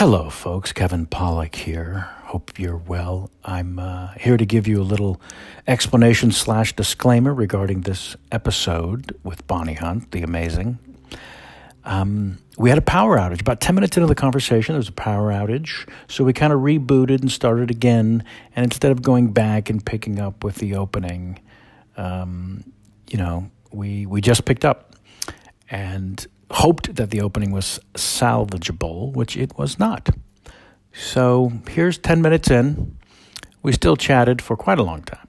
Hello, folks. Kevin Pollak here. Hope you're well. I'm here to give you a little explanation/disclaimer regarding this episode with Bonnie Hunt, the amazing. We had a power outage. About 10 minutes into the conversation, there was a power outage. So we kind of rebooted and started again. And instead of going back and picking up with the opening, we just picked up and hoped that the opening was salvageable, which it was not. So here's 10 minutes in. We still chatted for quite a long time.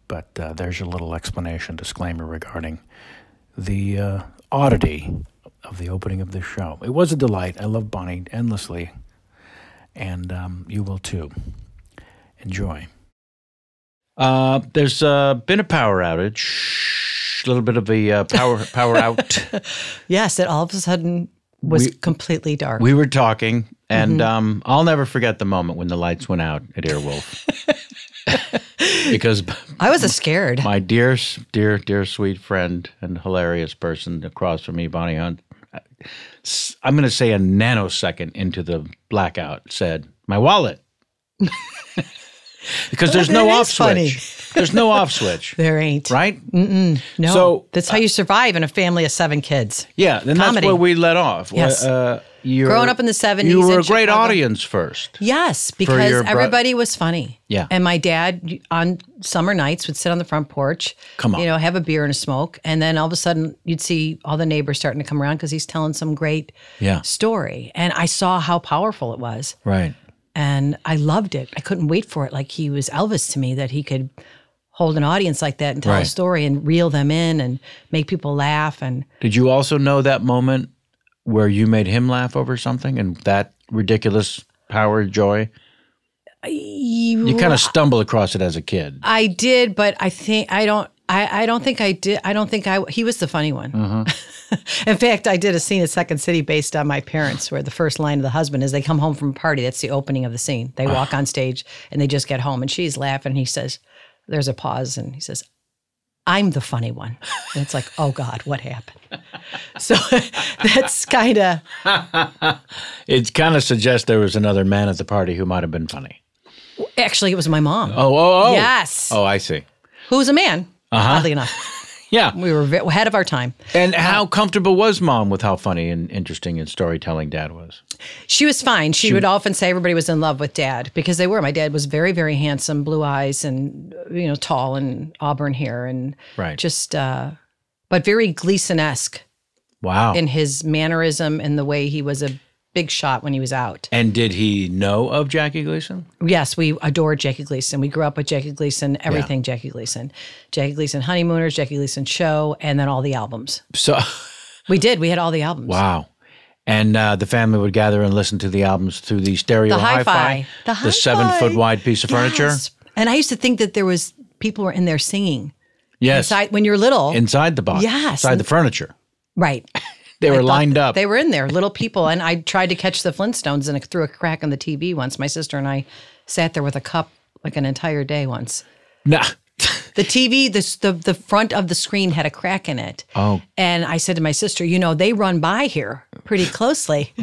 But there's your little explanation, disclaimer regarding the oddity of the opening of this show. It was a delight. I love Bonnie endlessly. And you will too. Enjoy. There's been a power outage. A little bit of a power out. Yes, it all of a sudden was completely dark. We were talking, and I'll never forget the moment when the lights went out at Earwolf. Because I was scared. My dear, sweet friend and hilarious person across from me, Bonnie Hunt, I'm going to say a nanosecond into the blackout, said, "My wallet." Because there's no off switch. There's no off switch. There ain't. Right? Mm-mm. No. So, that's how you survive in a family of 7 kids. Yeah, then that's where we let off. Yes. Growing up in the 70s. You were a great audience first. Yes, because everybody was funny. Yeah. And my dad, on summer nights, would sit on the front porch, have a beer and a smoke. And then all of a sudden, you'd see all the neighbors starting to come around because he's telling some great story. And I saw how powerful it was. Right. And I loved it. I couldn't wait for it. Like he was Elvis to me, that he could hold an audience like that and tell a story and reel them in and make people laugh. And did you also know that moment where you made him laugh over something and that ridiculous power, joy? You kind of stumbled across it as a kid. I did, but I don't think I did. He was the funny one. In fact, I did a scene at Second City based on my parents, where the first line of the husband is they come home from a party. That's the opening of the scene. They walk on stage and they just get home, and she's laughing. And he says, there's a pause, and he says, "I'm the funny one." And it's like, oh God, what happened? So that's kind of. It kind of suggests there was another man at the party who might have been funny. Actually, it was my mom. Oh. Yes. Oh, I see. Who was a man, oddly enough. Yeah. We were ahead of our time. And how comfortable was Mom with how funny and interesting and storytelling Dad was? She was fine. She would often say everybody was in love with Dad because they were. My dad was very, very handsome, blue eyes and, tall and auburn hair and just, but very Gleason-esque. Wow. In his mannerism and the way he was a big shot when he was out. And did he know of Jackie Gleason? Yes, we adored Jackie Gleason. We grew up with Jackie Gleason, everything Jackie Gleason. Jackie Gleason Honeymooners, Jackie Gleason Show, and then all the albums. So we did. We had all the albums. Wow. And the family would gather and listen to the albums through the stereo hi-fi. The 7-foot wide piece of furniture. And I used to think that there was people were in there singing. Yes. Inside, when you're little. Inside the box. Yes. Inside the furniture. Right. They were lined up. They were in there, little people. And I tried to catch the Flintstones and threw a crack on the TV once. My sister and I sat there with a cup like an entire day once. Nah. The TV, the front of the screen had a crack in it. Oh. And I said to my sister, they run by here pretty closely.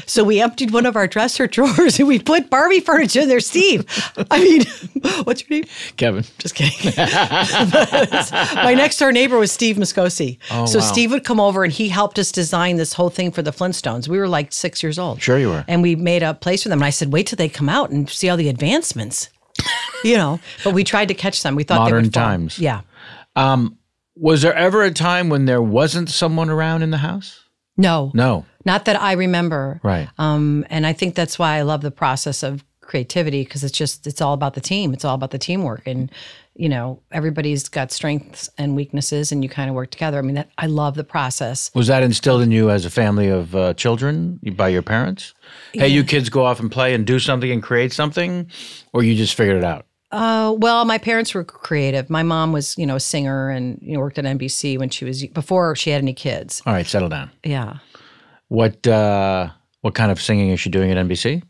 So we emptied one of our dresser drawers and we put Barbie furniture in there. Steve, what's your name? Kevin. Just kidding. My next door neighbor was Steve Moscosi. Oh, so wow. Steve would come over and he helped us design this whole thing for the Flintstones. We were like 6 years old. Sure you were. And we made a place for them. And I said, wait till they come out and see all the advancements. But we tried to catch them. We thought modern they were fun. times. Yeah. Was there ever a time when there wasn't someone around in the house? No. No. Not that I remember. Right. And I think that's why I love the process of creativity, because it's all about the team. It's all about the teamwork. And, everybody's got strengths and weaknesses and you kind of work together. I love the process. Was that instilled in you as a family of children by your parents? Yeah. Hey, you kids go off and play and do something and create something, or you just figured it out? Well, my parents were creative. My mom was, a singer and, worked at NBC before she had any kids. All right, settle down. Yeah. What kind of singing is she doing at NBC?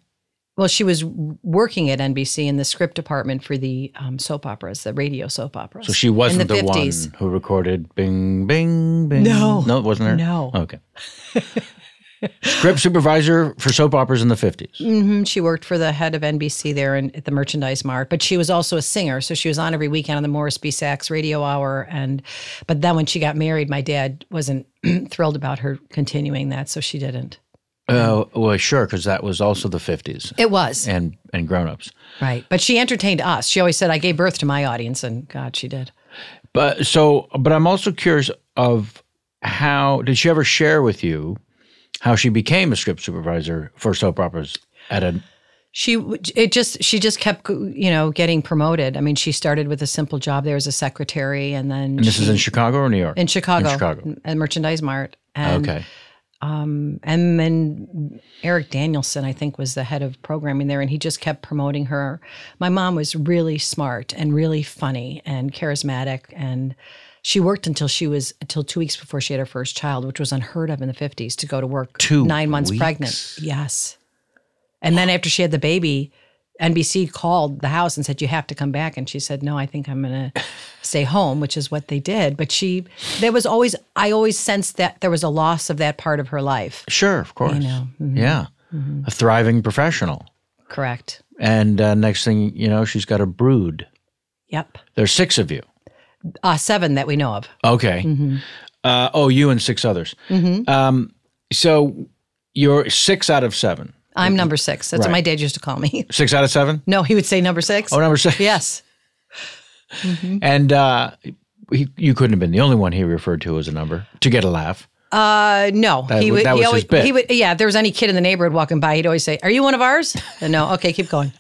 Well, she was working at NBC in the script department for the soap operas, the radio soap operas. So she wasn't the 50s. one who recorded Bing, Bing, Bing? No. No, it wasn't her? No. Okay. Script supervisor for soap operas in the 50s. She worked for the head of NBC there at the Merchandise Mart, but she was also a singer. So she was on every weekend on the Morris B. Sachs radio hour. But then when she got married, my dad wasn't thrilled about her continuing that, so she didn't. Oh, well, sure, because that was also the 50s. It was. And grown-ups. Right. But she entertained us. She always said, I gave birth to my audience, and God, she did. But I'm also curious of how, did she ever share with you how she became a script supervisor for soap operas She just kept, getting promoted. I mean, she started with a simple job there as a secretary, and then. And this is in Chicago or New York? In Chicago. At Merchandise Mart. And, okay. And then Eric Danielson, I think, was the head of programming there, and he just kept promoting her. My mom was really smart and really funny and charismatic, and she worked until 2 weeks before she had her first child, which was unheard of in the 50s, to go to work 9 months pregnant. Yes. And then after she had the baby, NBC called the house and said, you have to come back. And she said, no, I think I'm going to stay home, which is what they did. But I always sensed that there was a loss of that part of her life. Sure, of course. Yeah. A thriving professional. Correct. And next thing you know, she's got a brood. Yep. There's 6 of you. 7 that we know of. Okay. You and 6 others. So you're 6 out of 7. I'm number 6. That's what my dad used to call me. 6 out of 7? No, he would say number 6. Oh, number 6. Yes. And you couldn't have been the only one he referred to as a number to get a laugh. No, that was his bit. He would. Yeah, if there was any kid in the neighborhood walking by, he'd always say, "Are you one of ours?" And no, okay, keep going.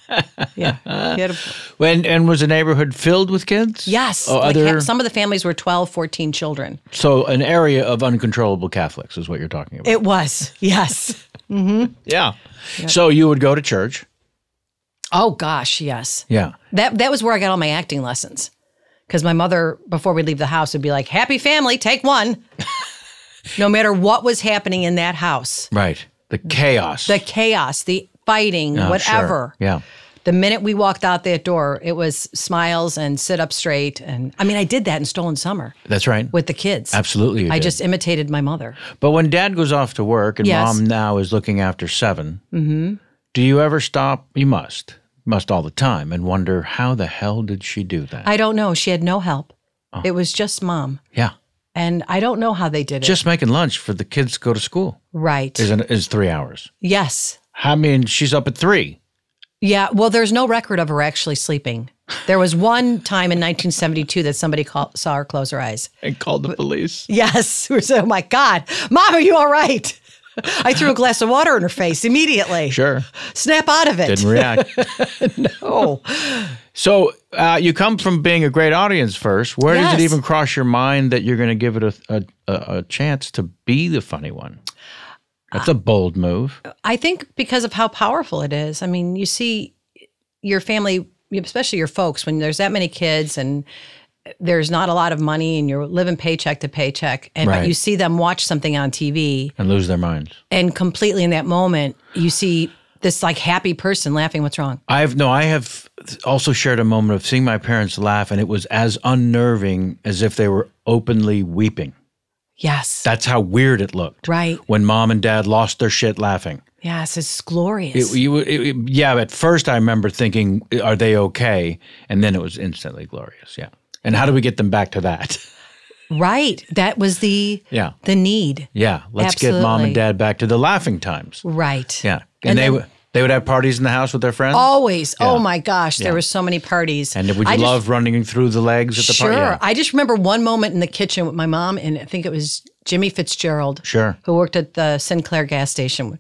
Yeah. And was the neighborhood filled with kids? Yes. Some of the families were 12, 14 children. So an area of uncontrollable Catholics is what you're talking about. It was. Yes. Yeah. So you would go to church. Oh gosh, yes. Yeah. That was where I got all my acting lessons. Because my mother, before we leave the house, would be like, "Happy family, take one." No matter what was happening in that house. Right. The chaos. The fighting, whatever. Sure. Yeah. The minute we walked out that door, it was smiles and sit up straight. And I mean, I did that in Stolen Summer. That's right. With the kids. Absolutely. You I did. just imitated my mother. But when Dad goes off to work and Yes. Mom now is looking after 7, do you ever stop? You must all the time, and wonder, how the hell did she do that? I don't know. She had no help. It was just Mom. Yeah. And I don't know how they did it. Just making lunch for the kids to go to school. Right. Is 3 hours. Yes. I mean, she's up at 3. Yeah. Well, there's no record of her actually sleeping. There was one time in 1972 that somebody saw her close her eyes. And called the police. Yes. We said, "Oh my God, Mom, are you all right?" I threw a glass of water in her face immediately. Sure. Snap out of it. Didn't react. No. So you come from being a great audience first. Where does it Yes. even cross your mind that you're going to give it a chance to be the funny one? That's a bold move. I think because of how powerful it is. I mean, you see your family, especially your folks, when there's that many kids and there's not a lot of money and you're living paycheck to paycheck, and Right. but you see them watch something on TV And lose their minds. and completely in that moment, you see this like happy person laughing. What's wrong? I have also shared a moment of seeing my parents laugh, and it was as unnerving as if they were openly weeping. Yes. That's how weird it looked. Right. When Mom and Dad lost their shit laughing. Yes, it's glorious. At first I remember thinking, are they okay? And then it was instantly glorious, yeah. And how do we get them back to that? Right. That was the need. Yeah, let's get Mom and Dad back to the laughing times. Right. Yeah. And they would have parties in the house with their friends? Always. Yeah. Oh my gosh, there were so many parties. And would you love running through the legs at the party? Sure. Yeah. I just remember one moment in the kitchen with my mom, and I think it was Jimmy Fitzgerald, who worked at the Sinclair gas station.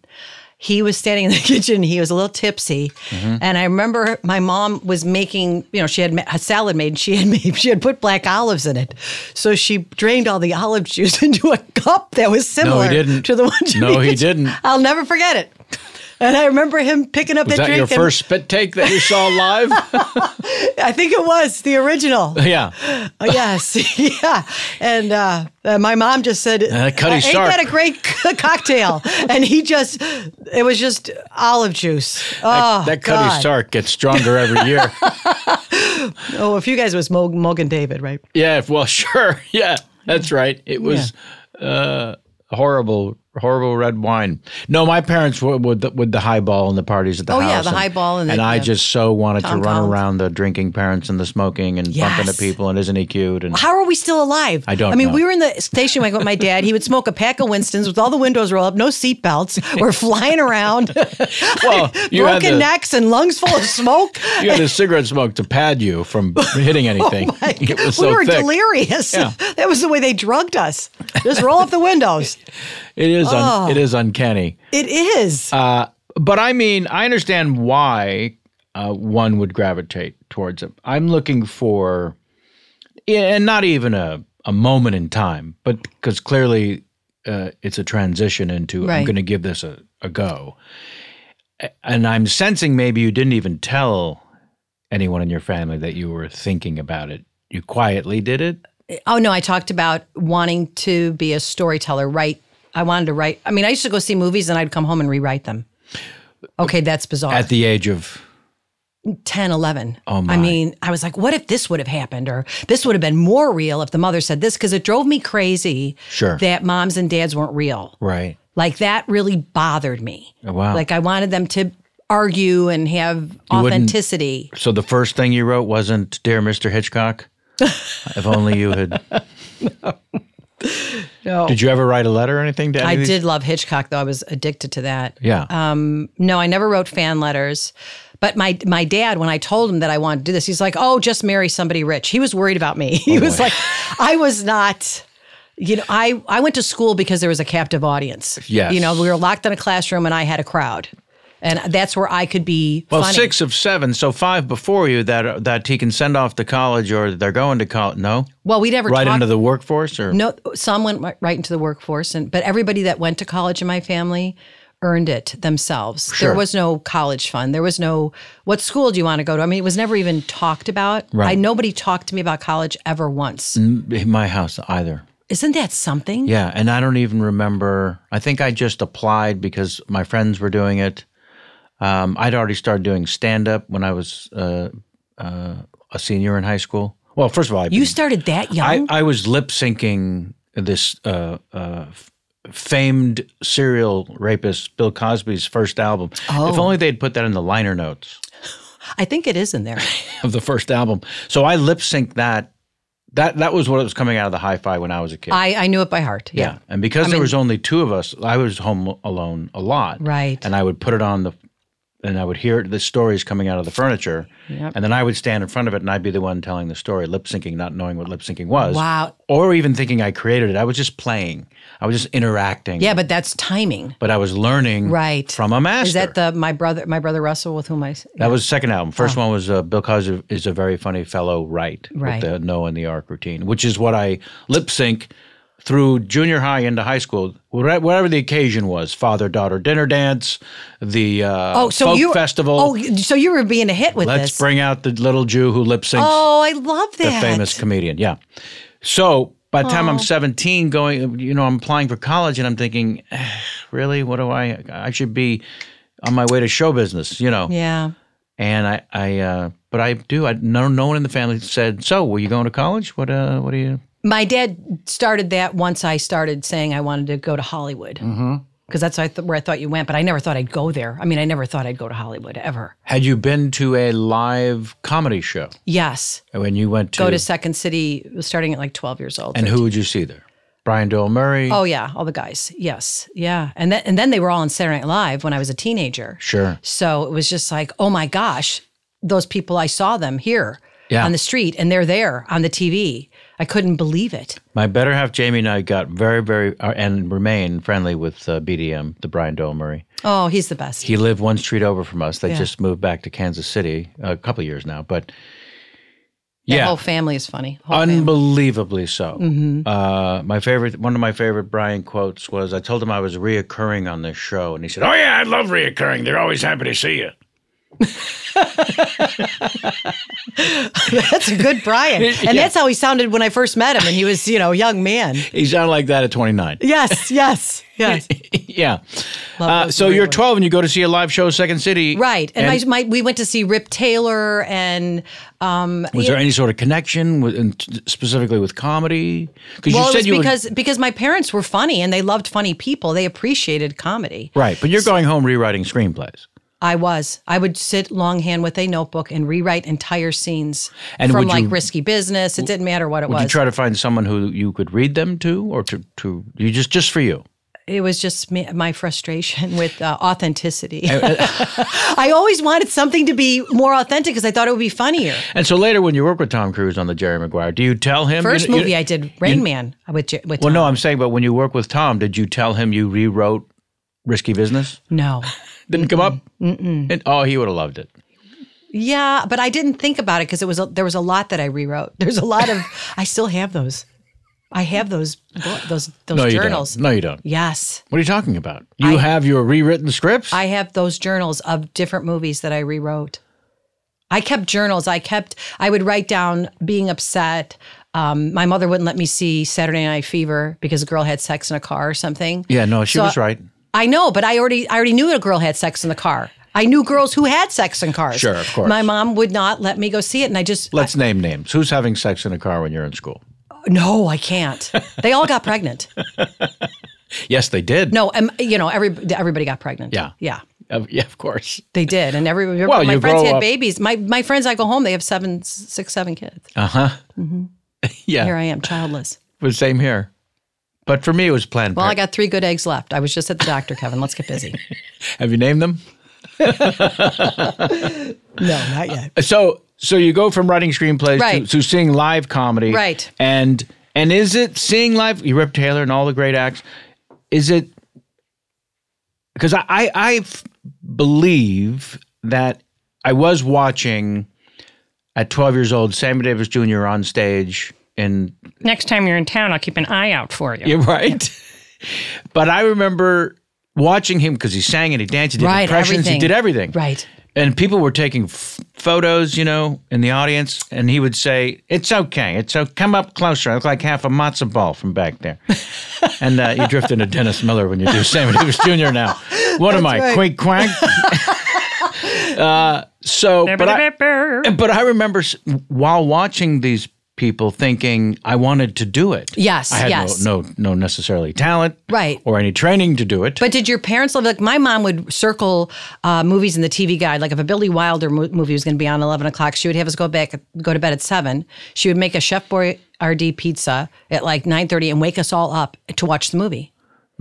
He was standing in the kitchen. He was a little tipsy. And I remember my mom was making, she had a salad made, and she had put black olives in it. So she drained all the olive juice into a cup that was similar to the one Jimmy No, he didn't. I'll never forget it. And I remember him picking up that drink. Was that your first spit take that you saw live? I think it was the original. Yeah. Yes. Yeah. And my mom just said, Cutty Sark. Ain't that a great cocktail? And it was just olive juice. Oh, that Cutty Sark gets stronger every year. Oh, a few guys was Mogan David, right? Yeah. Well, sure. Yeah, that's right. It was a horrible horrible red wine. No, my parents were with the highball and the parties at the house. Oh, yeah, the highball. And I just so wanted to Tom run Collins. around the drinking parents and the smoking and bumping into people and isn't he cute? And how are we still alive? I don't know. I mean, we were in the station wagon with my dad. He would smoke a pack of Winstons with all the windows rolled up, no seat belts. We're flying around. Well, you broken necks and lungs full of smoke. You had a cigarette smoke to pad you from hitting anything. It was so we were thick. Delirious. Yeah. That was the way they drugged us. Just roll up the windows. It is uncanny. It is. But I mean, I understand why one would gravitate towards it. I'm looking for, and not even a moment in time, but because clearly it's a transition into, I'm going to give this a go. And I'm sensing maybe you didn't even tell anyone in your family that you were thinking about it. You quietly did it? Oh, no, I talked about wanting to be a storyteller, I wanted to write. I mean, I used to go see movies and I'd come home and rewrite them. Okay, that's bizarre. At the age of 10, 11. Oh, my. I mean, I was like, what if this would have happened? Or this would have been more real if the mother said this, because it drove me crazy that moms and dads weren't real. Right. Like, that really bothered me. Oh, wow. Like, I wanted them to argue and have authenticity. So the first thing you wrote wasn't, Dear Mr. Hitchcock? If only you had... No. Did you ever write a letter or anything to any of these? did love Hitchcock, though. I was addicted to that. Yeah. No, I never wrote fan letters. But my dad, when I told him that I wanted to do this, he's like, oh, just marry somebody rich. He was worried about me. He was like, I was not... I went to school because there was a captive audience. Yes. We were locked in a classroom and I had a crowd. And that's where I could be funny. 6 of 7, so 5 before you that he can send off to college or they're going to college. No? Well, we never Right into the workforce? Or No, some went right into the workforce. But everybody that went to college in my family earned it themselves. Sure. There was no college fund. There was no, what school do you want to go to? I mean, it was never even talked about. Right. Nobody talked to me about college ever once. in my house either. Isn't that something? Yeah, and I don't even remember. I think I just applied because my friends were doing it. I'd already started doing stand-up when I was a senior in high school. Well, first of all, You started that young? I was lip-syncing this famed serial rapist Bill Cosby's first album. Oh. If only they'd put that in the liner notes I think it is in there. of the first album. So I lip-synced that. That was what was coming out of the hi-fi when I was a kid. I knew it by heart. Yeah. And because there was only 2 of us, I was home alone a lot. Right. And I would put it on and I would hear the stories coming out of the furniture. Yep. And then I would stand in front of it and I'd be the one telling the story, lip syncing, not knowing what lip syncing was. Wow. Or even thinking I created it. I was just playing. I was just interacting. Yeah, but that's timing. But I was learning from a master. Is that my brother Russell with whom I... Yeah. That was the second album. First one was Bill Cosby is a very funny fellow, right? Right. With the Noah and the Ark routine, which is what I lip sync through junior high into high school, whatever the occasion was, father-daughter dinner dance, the folk festival. Oh, so you were being a hit with this. Let's bring out the little Jew who lip syncs. Oh, I love that. The famous comedian, yeah. So by the time I'm 17, I'm applying for college, and I'm thinking, really, what do I should be on my way to show business, Yeah. And but I do. No one in the family said, so were you going to college? What do you... My dad started that once I started saying I wanted to go to Hollywood. Because that's where I thought you went, but I never thought I'd go there. I mean, I never thought I'd go to Hollywood, ever. Had you been to a live comedy show? Yes. When you went to... Go to Second City, starting at like 12 years old. And who would you see there? Brian Doyle Murray? Oh, yeah, all the guys. Yes, yeah. And then they were all on Saturday Night Live when I was a teenager. Sure. So it was just like, oh my gosh, those people, I saw them here on the street, and they're there on the TV. I couldn't believe it. My better half, Jamie, and I got very, very, and remain friendly with BDM, the Brian Doyle Murray. Oh, he's the best. He lived one street over from us. They just moved back to Kansas City a couple of years now. But that whole family is funny. Unbelievably so. Mm-hmm. One of my favorite Brian quotes was, I told him I was reoccurring on this show. And he said, oh yeah, I love reoccurring. They're always happy to see you. That's a good Brian. And that's how he sounded when I first met him. And he was, a young man. He sounded like that at 29. Yes. Yeah. So you're 12 and you go to see a live show, Second City. Right. And we went to see Rip Taylor and... was there any sort of connection specifically with comedy? Because my parents were funny and they loved funny people. They appreciated comedy. Right. But you're going home rewriting screenplays. I would sit longhand with a notebook and rewrite entire scenes from Risky Business. It didn't matter what it was. Would you try to find someone who you could read them to, or to you just for you? It was just my frustration with authenticity. I always wanted something to be more authentic because I thought it would be funnier. And so later, when you work with Tom Cruise on the Jerry Maguire, do you tell him? First movie I did, Rain Man, with Tom. Well, no, I'm saying, but when you work with Tom, did you tell him you rewrote Risky Business? No. Didn't come up? Mm-mm. He would have loved it. Yeah, but I didn't think about it because there was a lot that I rewrote. There's a lot of, I still have those. I have those journals. No, you don't. Yes. What are you talking about? You have your rewritten scripts? I have those journals of different movies that I rewrote. I kept journals. I would write down being upset. My mother wouldn't let me see Saturday Night Fever because a girl had sex in a car or something. Yeah, no, she was right. I know, but I already knew a girl had sex in the car. I knew girls who had sex in cars. Sure, of course. My mom would not let me go see it, and Let's name names. Who's having sex in a car when you're in school? No, I can't. They all got pregnant. Yes, they did. No, everybody got pregnant. Yeah. Yeah, of course. they did, and my friends had babies. My friends, I go home, they have 6, 7 kids. Mm-hmm. Yeah. Here I am, childless. Well, same here. But for me, it was planned. Well, I got 3 good eggs left. I was just at the doctor, Kevin. Let's get busy. Have you named them? No, not yet. So you go from writing screenplays to seeing live comedy. Right. And is it seeing live, you Rip Taylor and all the great acts, is it, because I believe that I was watching at 12 years old, Sammy Davis Jr. on stage in... Next time you're in town, I'll keep an eye out for you. You're right. But I remember watching him because he sang and he danced, he did impressions, everything. He did everything. Right. And people were taking photos, in the audience, and he would say, "It's okay. Come up closer. I look like half a matzo ball from back there." And you drift into Dennis Miller when you do Sammy Davis Jr. now. What am I, Quake Quack? But I remember while watching these people thinking I wanted to do it. Yes, I had no necessarily talent, right, or any training to do it. But did your parents love? Like my mom would circle movies in the TV guide. Like if a Billy Wilder movie was going to be on 11 o'clock, she would have us go to bed at 7. She would make a Chef Boyardee pizza at like 9:30 and wake us all up to watch the movie.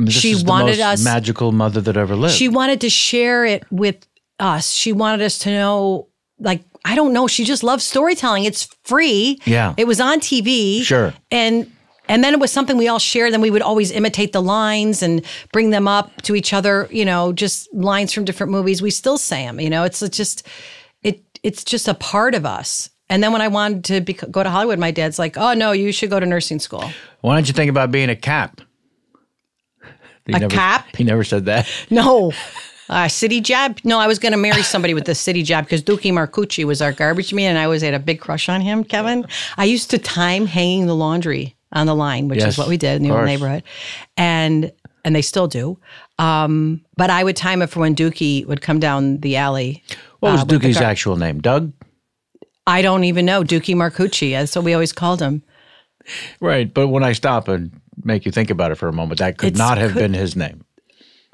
She wanted us magical mother that ever lived. She wanted to share it with us. She wanted us to know, like, I don't know. She just loves storytelling. It's free. Yeah. It was on TV. Sure. And then it was something we all shared. Then we would always imitate the lines and bring them up to each other, just lines from different movies. We still say them, it's just a part of us. And then when I wanted to go to Hollywood, my dad's like, "Oh, no, you should go to nursing school." Why don't you think about being a cap? Cap? He never said that. No. City job? No, I was going to marry somebody with the city job because Dookie Marcucci was our garbage man, and I always had a big crush on him, Kevin. I used to time hanging the laundry on the line, which is what we did in the old neighborhood. And they still do. But I would time it for when Dookie would come down the alley. What was Dookie's actual name? Doug? I don't even know. Dookie Marcucci. That's what we always called him. Right. But when I stop and make you think about it for a moment, that could not have been his name.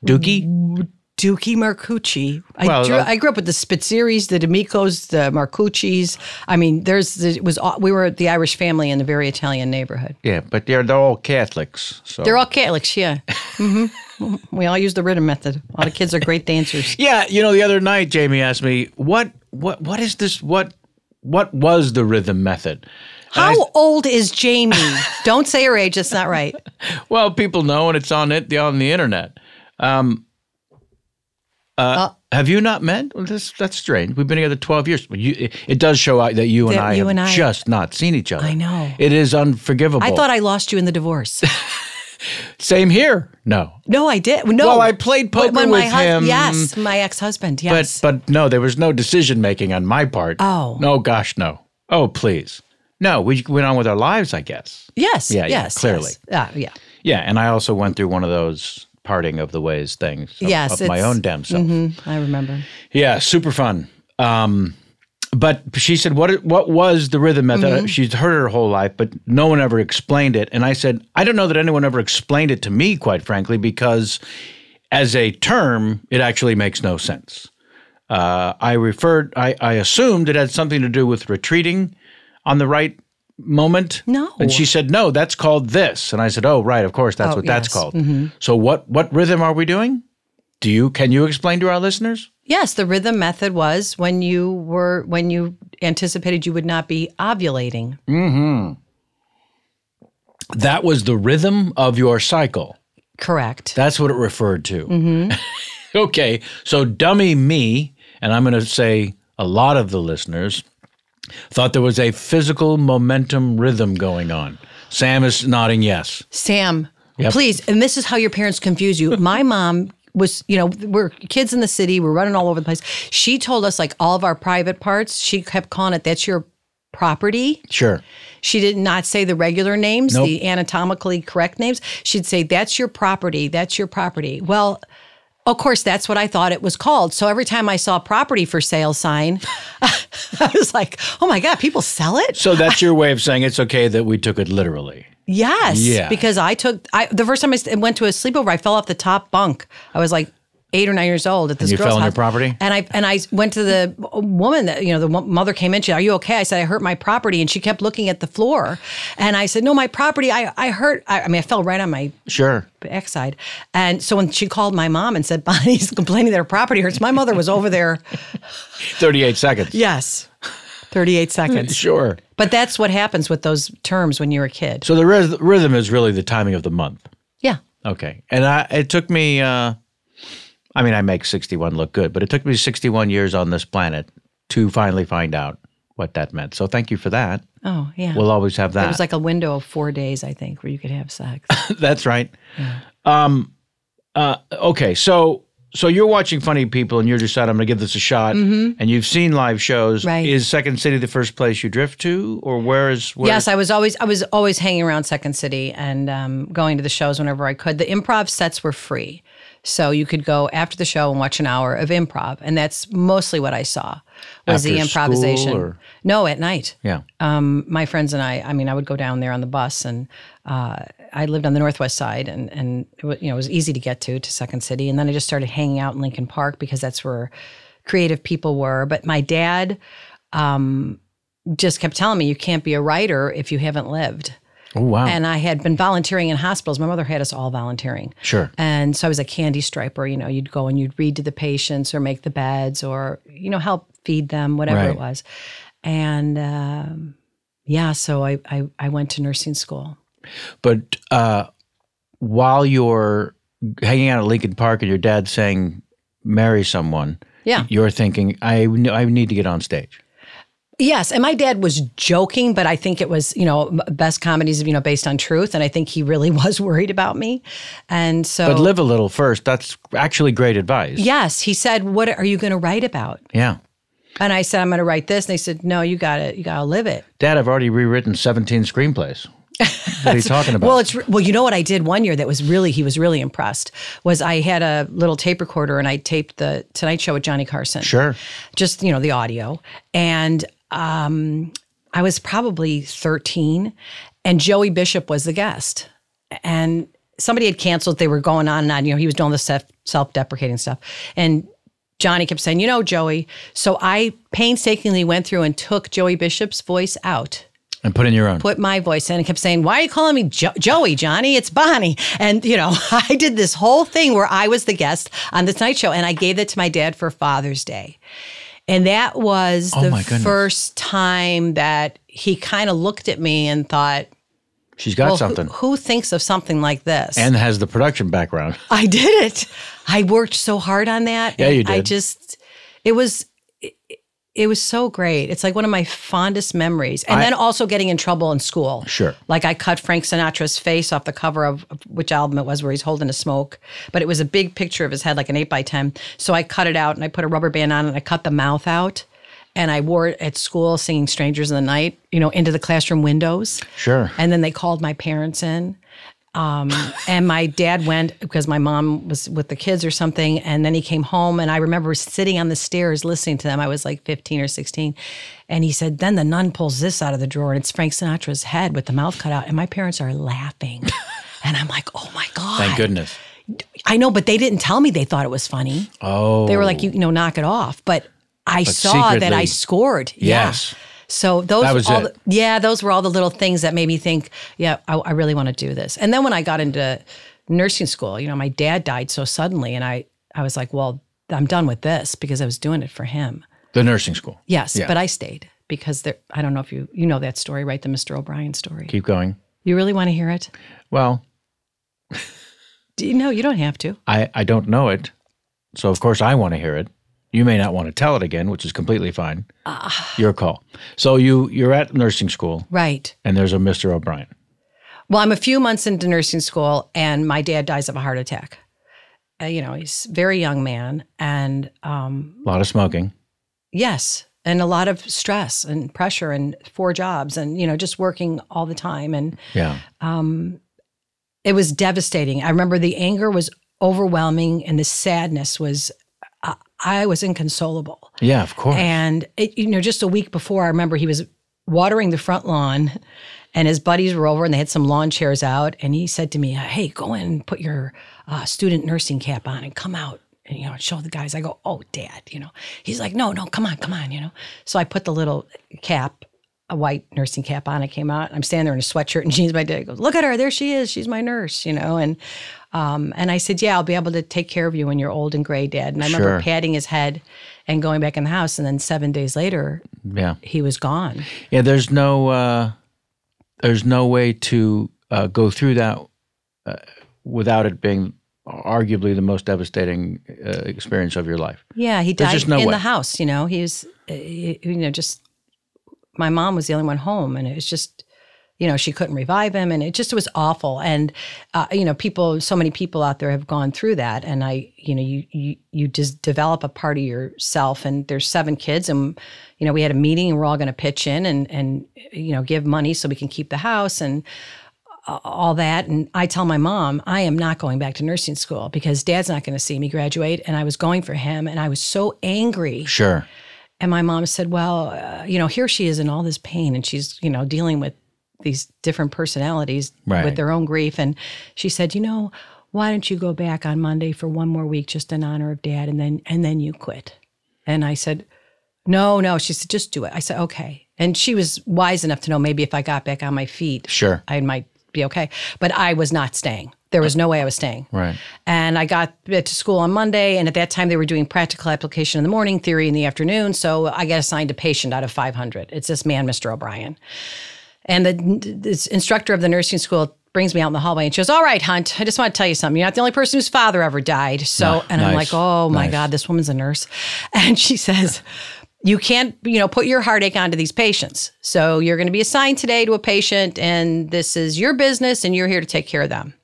Dookie? Dookie Marcucci. I grew up with the Spitzeris, the D'Amicos, the Marcuccis. I mean, we were the Irish family in a very Italian neighborhood. Yeah, but they're all Catholics. So. They're all Catholics, yeah. Mm-hmm. We all use the rhythm method. All the kids are great dancers. Yeah, the other night, Jamie asked me, what is this? What was the rhythm method? How old is Jamie? Don't say her age. That's not right. Well, people know, and it's on the internet. Have you not met? Well, that's strange. We've been together 12 years. It does show out that you and I have just not seen each other. I know. It is unforgivable. I thought I lost you in the divorce. Same here. No. No, I did. No. Well, I played poker with him. Yes, my ex-husband. Yes. But no, there was no decision making on my part. Oh. No, gosh, no. Oh, please. No, we went on with our lives, I guess. Yes. Yeah, yes. clearly. Yes. Yeah. Yeah, and I also went through one of those parting of the ways things of my own damn self. I remember. Yeah, super fun. But she said, what was the rhythm method? She's heard it her whole life, but no one ever explained it. And I said, I don't know that anyone ever explained it to me, quite frankly, because as a term, it actually makes no sense. I assumed it had something to do with retreating on the right moment. No. And she said, no, that's called this. And I said, oh, right, of course, that's what that's called. So what rhythm are we doing? Can you explain to our listeners? Yes, the rhythm method was when you anticipated you would not be ovulating. Mm-hmm. That was the rhythm of your cycle. Correct. That's what it referred to. Okay, so dummy me, and I'm going to say a lot of the listeners, thought there was a physical momentum rhythm going on. Sam is nodding yes. Sam, please, and this is how your parents confuse you. My mom was, we're kids in the city. We're running all over the place. She told us like all of our private parts. She kept calling it, that's your property. Sure. She did not say the regular names, Nope. the anatomically correct names. She'd say, that's your property. That's your property. Well, of course, that's what I thought it was called. So every time I saw a property for sale sign, I was like, oh my God, people sell it? So that's your way of saying it's okay that we took it literally. Yes. Yeah. Because the first time I went to a sleepover, I fell off the top bunk. I was like 8 or 9 years old at this you girl's fell on house. your property? And I went to the woman that, the mother came in. She said, are you okay? I said, I hurt my property. And she kept looking at the floor. And I said, no, my property, I hurt. I fell right on my backside. And so when she called my mom and said, Bonnie's complaining that her property hurts, my mother was over there. 38 seconds. Yes. 38 seconds. Sure. But that's what happens with those terms when you're a kid. So the rhythm is really the timing of the month. Yeah. Okay. And it took me, I make 61 look good, but it took me 61 years on this planet to finally find out what that meant. So thank you for that. Oh, yeah. We'll always have that. It was like a window of 4 days, I think, where you could have sex. That's right. Yeah. Okay. So you're watching Funny People and you're deciding I'm going to give this a shot and you've seen live shows. Right. Is Second City the first place you drift to or where Yes, I was always hanging around Second City and going to the shows whenever I could. The improv sets were free. So you could go after the show and watch an hour of improv. And that's mostly what I saw was After the improvisation. school or? No, at night. Yeah. My friends and I would go down there on the bus and I lived on the Northwest Side and it was easy to get to Second City. And then I just started hanging out in Lincoln Park because that's where creative people were. But my dad just kept telling me, you can't be a writer if you haven't lived. Oh, wow. And I had been volunteering in hospitals. My mother had us all volunteering. Sure. And so I was a candy striper. You'd go and you'd read to the patients or make the beds or, help feed them, whatever it was. And so I went to nursing school. But while you're hanging out at Lincoln Park and your dad's saying, marry someone, you're thinking, I need to get on stage. Yes, and my dad was joking, but I think it was, best comedies, based on truth, and I think he really was worried about me, and so. But live a little first. That's actually great advice. Yes, he said, "What are you going to write about?" Yeah, and I said, "I'm going to write this," and they said, "No, you got to live it." Dad, I've already rewritten 17 screenplays. What are you talking about? Well, you know what I did one year that he was really impressed, was I had a little tape recorder and I taped the Tonight Show with Johnny Carson. Sure. Just, the audio. And I was probably 13 and Joey Bishop was the guest. And somebody had canceled. They were going on and on. He was doing the self-deprecating stuff. And Johnny kept saying, Joey. So I painstakingly went through and took Joey Bishop's voice out. And put in your own. Put my voice in and kept saying, why are you calling me Joey, Johnny? It's Bonnie. And, I did this whole thing where I was the guest on the Tonight Show and I gave it to my dad for Father's Day. And that was the first time that he kind of looked at me and thought, she's got something. Who thinks of something like this? And has the production background. I did it. I worked so hard on that. Yeah, you did. it was so great. It's like one of my fondest memories. And then also getting in trouble in school. Sure. Like I cut Frank Sinatra's face off the cover of which album it was where he's holding a smoke. But it was a big picture of his head, like an 8x10. So I cut it out and I put a rubber band on it and I cut the mouth out. And I wore it at school singing Strangers in the Night, into the classroom windows. Sure. And then they called my parents in. And my dad went because my mom was with the kids or something. And then he came home and I remember sitting on the stairs listening to them. I was like 15 or 16. And he said, then the nun pulls this out of the drawer and it's Frank Sinatra's head with the mouth cut out. And my parents are laughing. And I'm like, oh my God. Thank goodness. I know, but they didn't tell me they thought it was funny. Oh. They were like, knock it off. But I saw secretly, that I scored. Yes. Yeah. So those that were all the little things that made me think, I really want to do this. And then when I got into nursing school, my dad died so suddenly, and I was like, well, I'm done with this because I was doing it for him. The nursing school. Yes, yeah. But I stayed because I don't know if you know that story, right? The Mr. O'Brien story. Keep going. You really want to hear it? Well, you don't have to. I don't know it, so of course I want to hear it. You may not want to tell it again, which is completely fine. Your call. So you're at nursing school. Right. And there's a Mr. O'Brien. Well, I'm a few months into nursing school, and my dad dies of a heart attack. He's a very young man. And a lot of smoking. Yes. And a lot of stress and pressure and 4 jobs and, just working all the time. And it was devastating. I remember the anger was overwhelming and the sadness was I was inconsolable. Yeah, of course. And just a week before, I remember he was watering the front lawn, and his buddies were over, and they had some lawn chairs out. And he said to me, "Hey, go in and put your student nursing cap on and come out and show the guys." I go, "Oh, Dad," He's like, "No, come on." So I put the little cap, a white nursing cap on. I came out. I'm standing there in a sweatshirt and jeans. My dad goes, "Look at her, there she is. She's my nurse," And I said, "Yeah, I'll be able to take care of you when you're old and gray, Dad." And I remember patting his head and going back in the house. And then 7 days later, he was gone. Yeah, there's no way to go through that without it being arguably the most devastating experience of your life. Yeah, he died just no in way. the house. He was, just my mom was the only one home, and it was just. She couldn't revive him, and it was awful. And, so many people out there have gone through that. And you just develop a part of yourself, and there's 7 kids, and, we had a meeting and we're all going to pitch in and give money so we can keep the house and all that. And I tell my mom, I am not going back to nursing school because Dad's not going to see me graduate. And I was going for him, and I was so angry. Sure. And my mom said, well, here she is in all this pain, and she's, dealing with these different personalities with their own grief. And she said, why don't you go back on Monday for 1 more week just in honor of Dad, and then you quit. And I said, no. She said, just do it. I said, okay. And she was wise enough to know maybe if I got back on my feet, sure, I might be okay. But I was not staying. There was no way I was staying. Right. And I got to school on Monday, and at that time they were doing practical application in the morning, theory in the afternoon. So I got assigned a patient out of 500. It's this man, Mr. O'Brien. And this instructor of the nursing school brings me out in the hallway and she goes, "All right, Hunt, I just want to tell you something. You're not the only person whose father ever died." So, and I'm like, oh my God, this woman's a nurse. And she says, "You can't, put your heartache onto these patients. So you're going to be assigned today to a patient, and this is your business, and you're here to take care of them."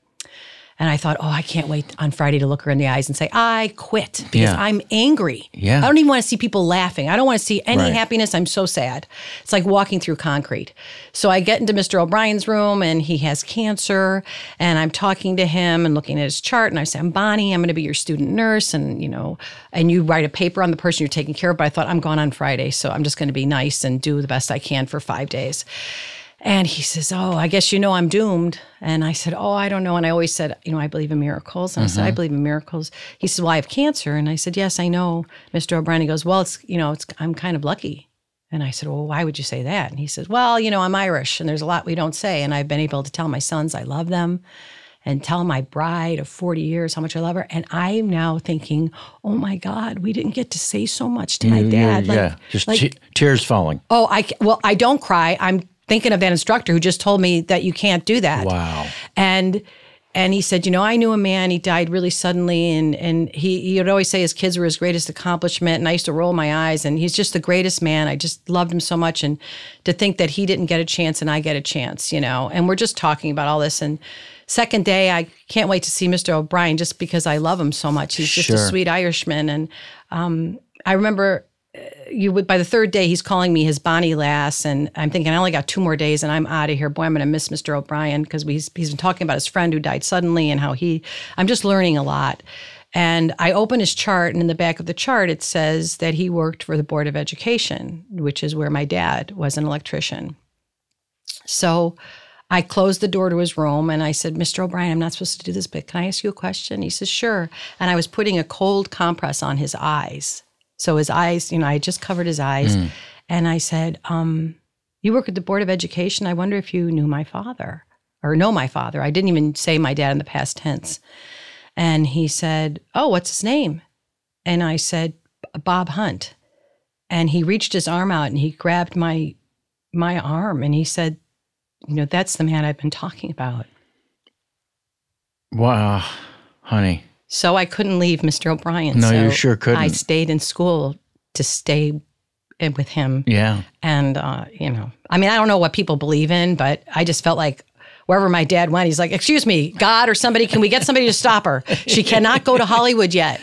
And I thought, I can't wait on Friday to look her in the eyes and say, I quit because I'm angry. Yeah. I don't even want to see people laughing. I don't want to see any happiness. I'm so sad. It's like walking through concrete. So I get into Mr. O'Brien's room, and he has cancer, and I'm talking to him and looking at his chart, and I say, "I'm Bonnie, I'm going to be your student nurse, and and you write a paper on the person you're taking care of." But I thought, I'm gone on Friday, so I'm just going to be nice and do the best I can for 5 days. And he says, "Oh, I guess I'm doomed." And I said, "Oh, I don't know." And I always said, I believe in miracles. And I said, "I believe in miracles." He said, "Well, I have cancer." And I said, "Yes, I know, Mr. O'Brien." He goes, "Well, I'm kind of lucky." And I said, "Well, why would you say that?" And he says, "Well, I'm Irish, and there's a lot we don't say. And I've been able to tell my sons I love them, and tell my bride of 40 years how much I love her. And I'm now thinking, oh my God, we didn't get to say so much to my dad." Just tears falling. Oh, I don't cry. I'm thinking of that instructor who just told me that you can't do that. Wow. And And he said, I knew a man, he died really suddenly. And he would always say his kids were his greatest accomplishment. And I used to roll my eyes, and he's just the greatest man. I just loved him so much. And to think that he didn't get a chance and I get a chance, and we're just talking about all this. And second day, I can't wait to see Mr. O'Brien just because I love him so much. He's just a sweet Irishman. And I remember by the third day, he's calling me his Bonnie lass, and I'm thinking I only got 2 more days, and I'm out of here. Boy, I'm going to miss Mr. O'Brien because he's been talking about his friend who died suddenly and how I'm just learning a lot. And I open his chart, and in the back of the chart, it says that he worked for the Board of Education, which is where my dad was an electrician. So I closed the door to his room, and I said, Mr. O'Brien, I'm not supposed to do this, but can I ask you a question? He says, sure. And I was putting a cold compress on his eyes. So his eyes, I had just covered his eyes. And I said, you work at the Board of Education. I wonder if you knew my father or know my father. I didn't even say my dad in the past tense. And he said, oh, what's his name? And I said, Bob Hunt. And he reached his arm out and he grabbed my arm and he said, that's the man I've been talking about. Wow, honey. So I couldn't leave Mr. O'Brien. No, so you sure couldn't. I stayed in school to stay with him. Yeah. And, I don't know what people believe in, but I just felt like wherever my dad went, he's like, excuse me, God or somebody, can we get somebody to stop her? She cannot go to Hollywood yet.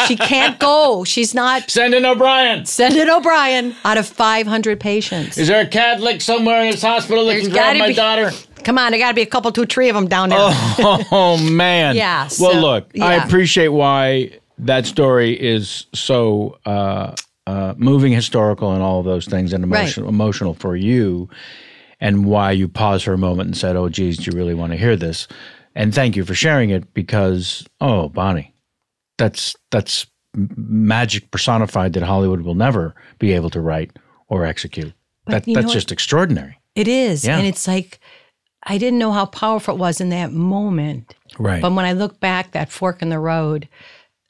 She can't go. She's not. Send in O'Brien. Send in O'Brien out of 500 patients. Is there a Catholic somewhere in this hospital that can grab my daughter? Come on, there got to be a couple, 2, 3 of them down there. Oh man. Yeah. Well, look, I appreciate why that story is so moving, historical, and all of those things, and emotional for you, and why you paused for a moment and said, "Oh, geez, do you really want to hear this?" And thank you for sharing it because, Bonnie, that's magic personified that Hollywood will never be able to write or execute. That's just extraordinary. It is, and it's like, I didn't know how powerful it was in that moment. Right. But when I look back, that fork in the road,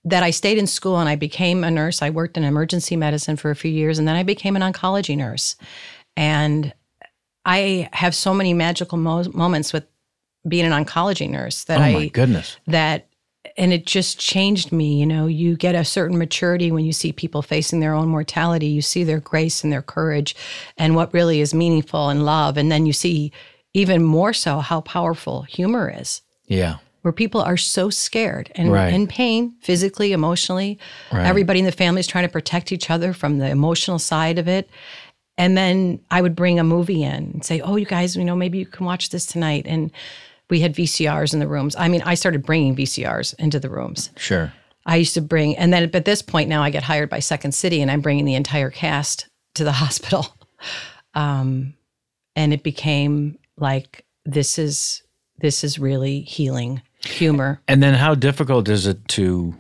that I stayed in school and I became a nurse. I worked in emergency medicine for a few years, and then I became an oncology nurse. And I have so many magical moments with being an oncology nurse that my goodness. And it just changed me. You get a certain maturity when you see people facing their own mortality. You see their grace and their courage and what really is meaningful and love. And then you see even more so how powerful humor is. Yeah. Where people are so scared and in pain, physically, emotionally. Right. Everybody in the family is trying to protect each other from the emotional side of it. And then I would bring a movie in and say, oh, you guys, maybe you can watch this tonight. And we had VCRs in the rooms. I started bringing VCRs into the rooms. Sure. I used to bring, and then at this point now I get hired by Second City and I'm bringing the entire cast to the hospital. And it became like, this is really healing humor. And then how difficult is it to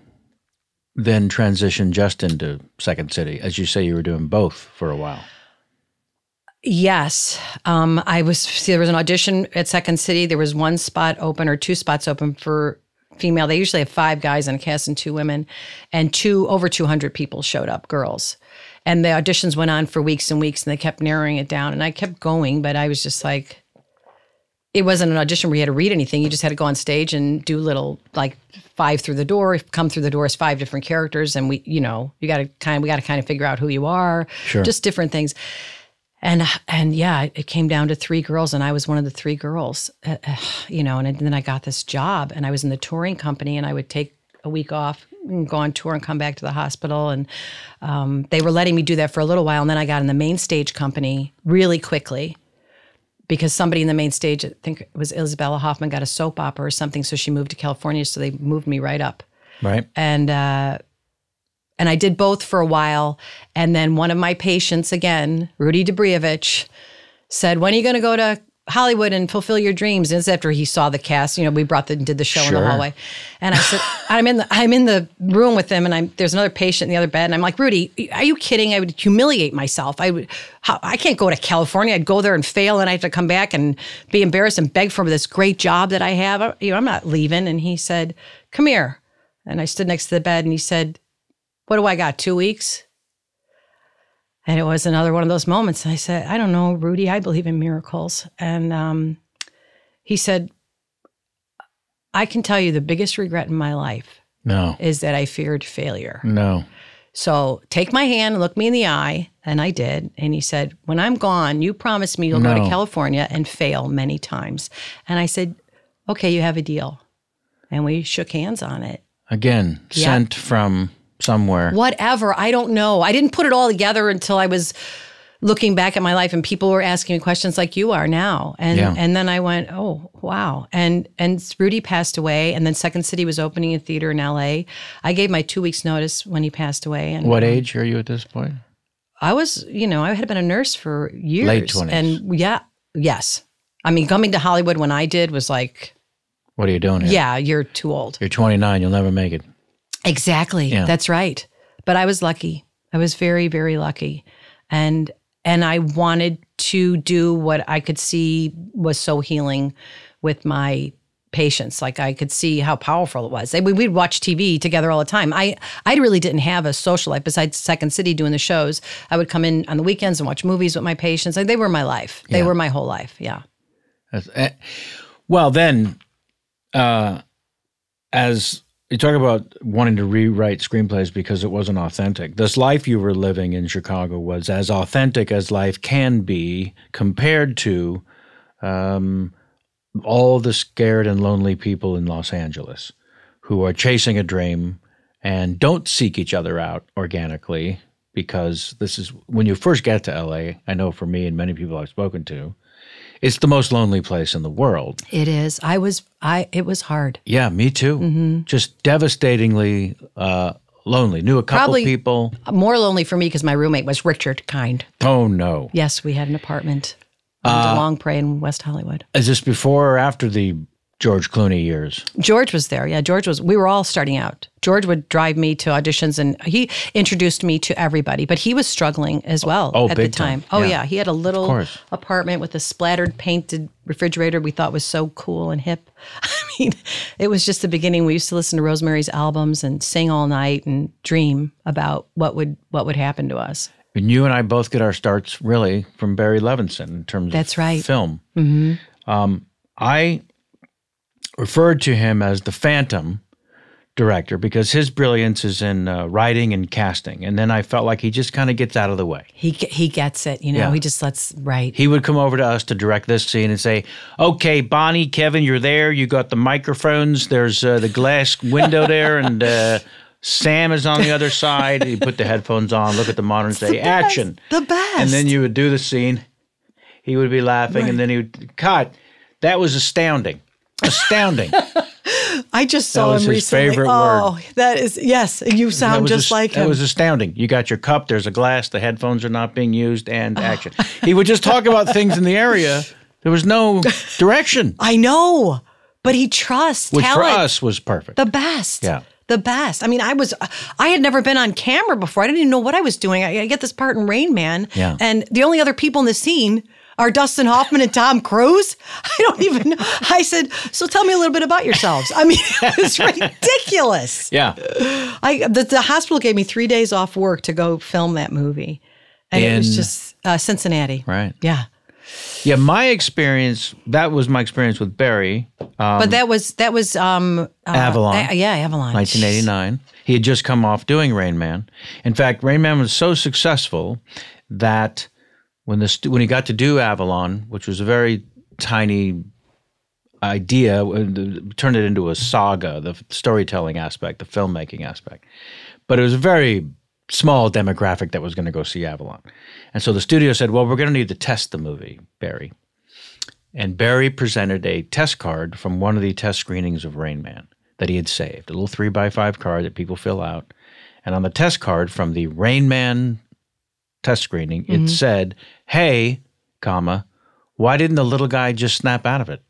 then transition just into Second City? As you say, you were doing both for a while. Yes. There was an audition at Second City. There was 1 spot open or 2 spots open for female. They usually have 5 guys in a cast and 2 women, and over 200 people showed up, girls. And the auditions went on for weeks and weeks, and they kept narrowing it down. And I kept going, but I was just like, it wasn't an audition where you had to read anything. You just had to go on stage and do little, like 5 through the door, come through the door as 5 different characters. And we got to kind of figure out who you are, just different things. And yeah, it came down to 3 girls, and I was one of the 3 girls, and then I got this job, and I was in the touring company, and I would take a week off and go on tour and come back to the hospital. And they were letting me do that for a little while. And then I got in the main stage company really quickly because somebody in the main stage, I think it was Isabella Hoffman, got a soap opera or something. So she moved to California. So they moved me right up. Right. And I did both for a while. And then one of my patients, again, Rudy Debrievich, said, when are you going to go to Hollywood and fulfill your dreams? And it's after he saw the cast. We did the show in the hallway. And I said, I'm in the room with him, and there's another patient in the other bed. And I'm like, Rudy, are you kidding? I would humiliate myself. I can't go to California. I'd go there and fail, and I have to come back and be embarrassed and beg for this great job that I have. I'm not leaving. And he said, come here. And I stood next to the bed, and he said, what do I got, 2 weeks? And it was another one of those moments. And I said, I don't know, Rudy, I believe in miracles. And he said, I can tell you the biggest regret in my life No. is that I feared failure. No. So take my hand and look me in the eye. And I did. And he said, when I'm gone, you promise me you'll go to California and fail many times. And I said, okay, you have a deal. And we shook hands on it. Again, sent from somewhere. Whatever. I don't know. I didn't put it all together until I was looking back at my life and people were asking me questions like you are now. And then I went, oh, wow. And Rudy passed away. And then Second City was opening a theater in LA. I gave my 2 weeks notice when he passed away. And what age are you at this point? I was, I had been a nurse for years. Late 20s. And yes. I mean, coming to Hollywood when I did was like, what are you doing here? Yeah, you're too old. You're 29. You'll never make it. Exactly. Yeah. That's right. But I was lucky. I was very, very lucky. And I wanted to do what I could see was so healing with my patients. Like I could see how powerful it was. We'd watch TV together all the time. I really didn't have a social life besides Second City doing the shows. I would come in on the weekends and watch movies with my patients. Like they were my life. They were my whole life. Yeah. Well, then, as you talk about wanting to rewrite screenplays because it wasn't authentic, this life you were living in Chicago was as authentic as life can be compared to all the scared and lonely people in Los Angeles who are chasing a dream and don't seek each other out organically, because this is when you first get to LA, I know for me and many people I've spoken to, it's the most lonely place in the world. It is. It was hard. Yeah, me too. Mm-hmm. Just devastatingly lonely. Knew a couple people. More lonely for me because my roommate was Richard Kind. Oh, no. Yes, we had an apartment on Long Prairie in West Hollywood. Is this before or after the George Clooney years? George was there. Yeah, we were all starting out. George would drive me to auditions and he introduced me to everybody, but he was struggling as well at the time. Oh, yeah. He had a little apartment with a splattered painted refrigerator we thought was so cool and hip. I mean, it was just the beginning. We used to listen to Rosemary's albums and sing all night and dream about what would happen to us. And you and I both get our starts really from Barry Levinson in terms of film. Mm-hmm. I referred to him as the Phantom director because his brilliance is in writing and casting. And then I felt like he just kind of gets out of the way. He gets it, He just lets, right. He would come over to us to direct this scene and say, okay, Bonnie, Kevin, you're there. You got the microphones. There's the glass window there. And Sam is on the other side. He'd put the headphones on, look at the monitor and say, action. The best. And then you would do the scene. He would be laughing. And then he would cut. That was astounding. Astounding. I just saw him recently. His favorite word. That is, yes, you sound just like him. That was astounding. You got your cup, there's a glass, the headphones are not being used, and action. He would just talk about things in the area. There was no direction. I know, but he trusts Which talent. For us was perfect. The best. Yeah. The best. I mean, I had never been on camera before. I didn't even know what I was doing. I get this part in Rain Man, and the only other people in the scene are Dustin Hoffman and Tom Cruise. I don't even know. I said, so tell me a little bit about yourselves. I mean, it was ridiculous. Yeah. The hospital gave me 3 days off work to go film that movie. And it was just Cincinnati. Right. Yeah. Yeah, my experience, that was my experience with Barry. But that was Avalon. Avalon. 1989. He had just come off doing Rain Man. In fact, Rain Man was so successful that when he got to do Avalon, which was a very tiny idea, turned it into a saga, the storytelling aspect, the filmmaking aspect. But it was a very small demographic that was going to go see Avalon. And so the studio said, well, we're going to need to test the movie, Barry. And Barry presented a test card from one of the test screenings of Rain Man that he had saved, a little 3x5 card that people fill out. And on the test card from the Rain Man test screening, it said, hey, comma, why didn't the little guy just snap out of it?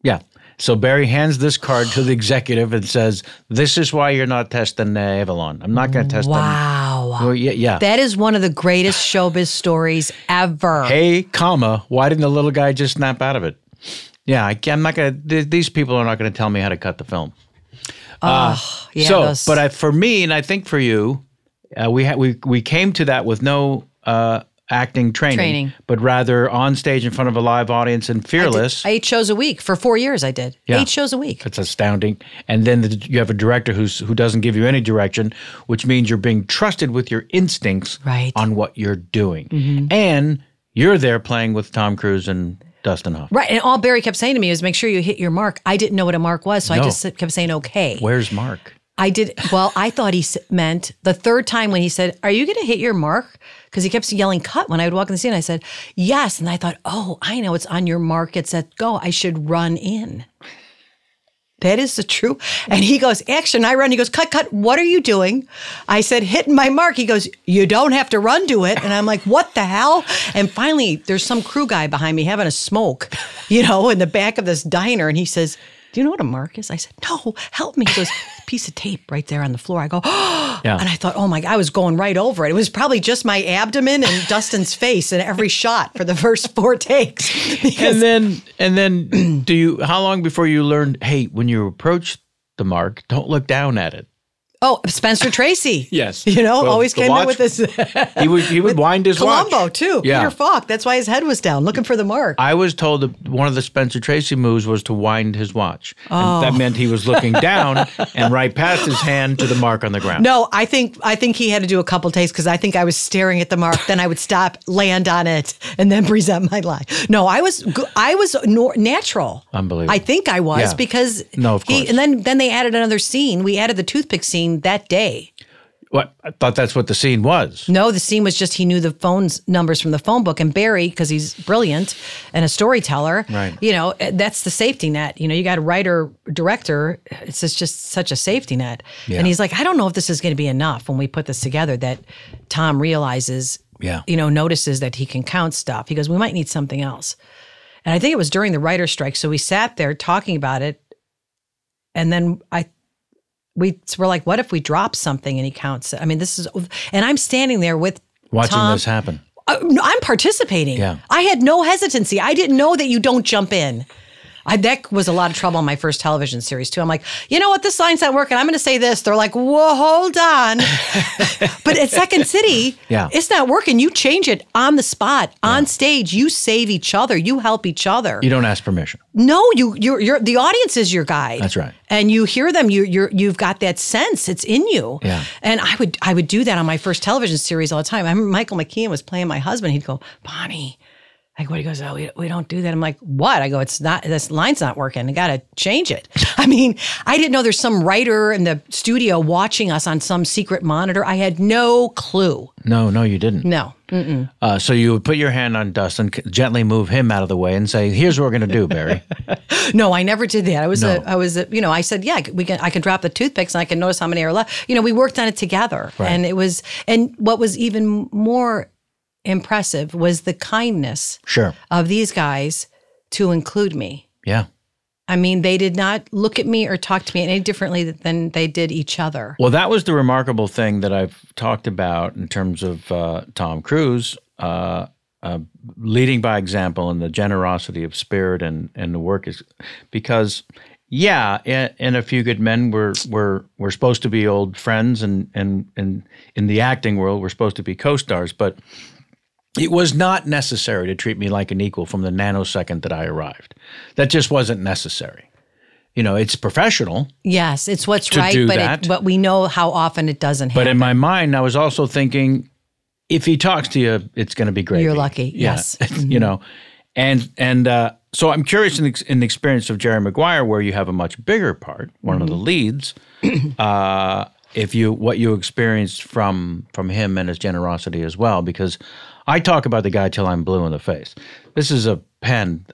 Yeah. So Barry hands this card to the executive and says, this is why you're not testing Avalon. I'm not going to test them. Wow. Well, yeah. That is one of the greatest showbiz stories ever. Hey, comma, why didn't the little guy just snap out of it? Yeah, I'm not going to, these people are not going to tell me how to cut the film. For me, and I think for you, we came to that with no acting training, but rather on stage in front of a live audience and fearless. 8 shows a week for 4 years. I did 8 shows a week. That's astounding. And then you have a director who doesn't give you any direction, which means you're being trusted with your instincts on what you're doing. And you're there playing with Tom Cruise and Dustin Hoffman. Right. And all Barry kept saying to me was, make sure you hit your mark. I didn't know what a mark was, so I just kept saying, okay. Where's Mark? I thought he meant the third time when he said, are you going to hit your mark? Because he kept yelling cut when I would walk in the scene. I said, yes. And I thought, oh, I know, it's on your mark. It's at go. I should run in. That is the truth. And he goes, action. I run. He goes, cut. What are you doing? I said, hitting my mark. He goes, you don't have to run to it. And I'm like, what the hell? And finally, there's some crew guy behind me having a smoke, in the back of this diner. And he says, do you know what a mark is? I said, no, help me. He goes, piece of tape right there on the floor. I go, oh, and I thought, oh my God, I was going right over it. It was probably just my abdomen and Dustin's face in every shot for the first 4 takes. And then how long before you learned, hey, when you approach the mark, don't look down at it? Oh, Spencer Tracy. Yes. Always came in with this. He would wind his watch. Columbo, too. Yeah. Peter Falk. That's why his head was down, looking for the mark. I was told that one of the Spencer Tracy moves was to wind his watch. And that meant he was looking down and right past his hand to the mark on the ground. No, I think he had to do a couple takes because I think I was staring at the mark. Then I would stop, land on it, and then present my line. No, I was natural. Unbelievable. I think I was because of course. And then they added another scene. We added the toothpick scene that day. What? I thought that's what the scene was. No, the scene was just he knew the phone's numbers from the phone book. And Barry, because he's brilliant and a storyteller, that's the safety net. You got a writer, director. It's just such a safety net. Yeah. And he's like, I don't know if this is going to be enough when we put this together that Tom realizes, notices that he can count stuff. He goes, we might need something else. And I think it was during the writer's strike. So we sat there talking about it. And then we're like, what if we drop something and he counts it? I mean, and I'm standing there with watching Tom. This happen. I'm participating. Yeah. I had no hesitancy. I didn't know that you don't jump in. That was a lot of trouble on my first television series, too. I'm like, you know what? This line's not working. I'm going to say this. They're like, whoa, hold on. But at Second City, it's not working. You change it on the spot, on stage. You save each other. You help each other. You don't ask permission. No, you're the audience is your guide. That's right. And you hear them. You've got that sense. It's in you. Yeah. And I would do that on my first television series all the time. I remember Michael McKean was playing my husband. He'd go, Bonnie. Like, what? He goes, oh, we don't do that. I'm like, what? I go, it's not, this line's not working. I got to change it. I mean, I didn't know there's some writer in the studio watching us on some secret monitor. I had no clue. No, you didn't. No. So you would put your hand on Dustin, gently move him out of the way and say, here's what we're going to do, Barry. No, I never did that. I said, yeah, I can drop the toothpicks and I can notice how many are left. We worked on it together. Right. And what was even more impressive was the kindness of these guys to include me. Yeah. I mean, they did not look at me or talk to me any differently than they did each other. Well, that was the remarkable thing that I've talked about in terms of Tom Cruise leading by example and the generosity of spirit and the work is because in A Few Good Men, we're supposed to be old friends, and in the acting world, we're supposed to be co-stars, but it was not necessary to treat me like an equal from the nanosecond that I arrived. That just wasn't necessary. It's professional. Yes, it's what's right, but we know how often it doesn't happen. But in my mind, I was also thinking, if he talks to you, it's going to be great. You're lucky, yes. And so I'm curious in the experience of Jerry Maguire, where you have a much bigger part, one of the leads, what you experienced from him and his generosity as well, because I talk about the guy till I'm blue in the face. This is a pen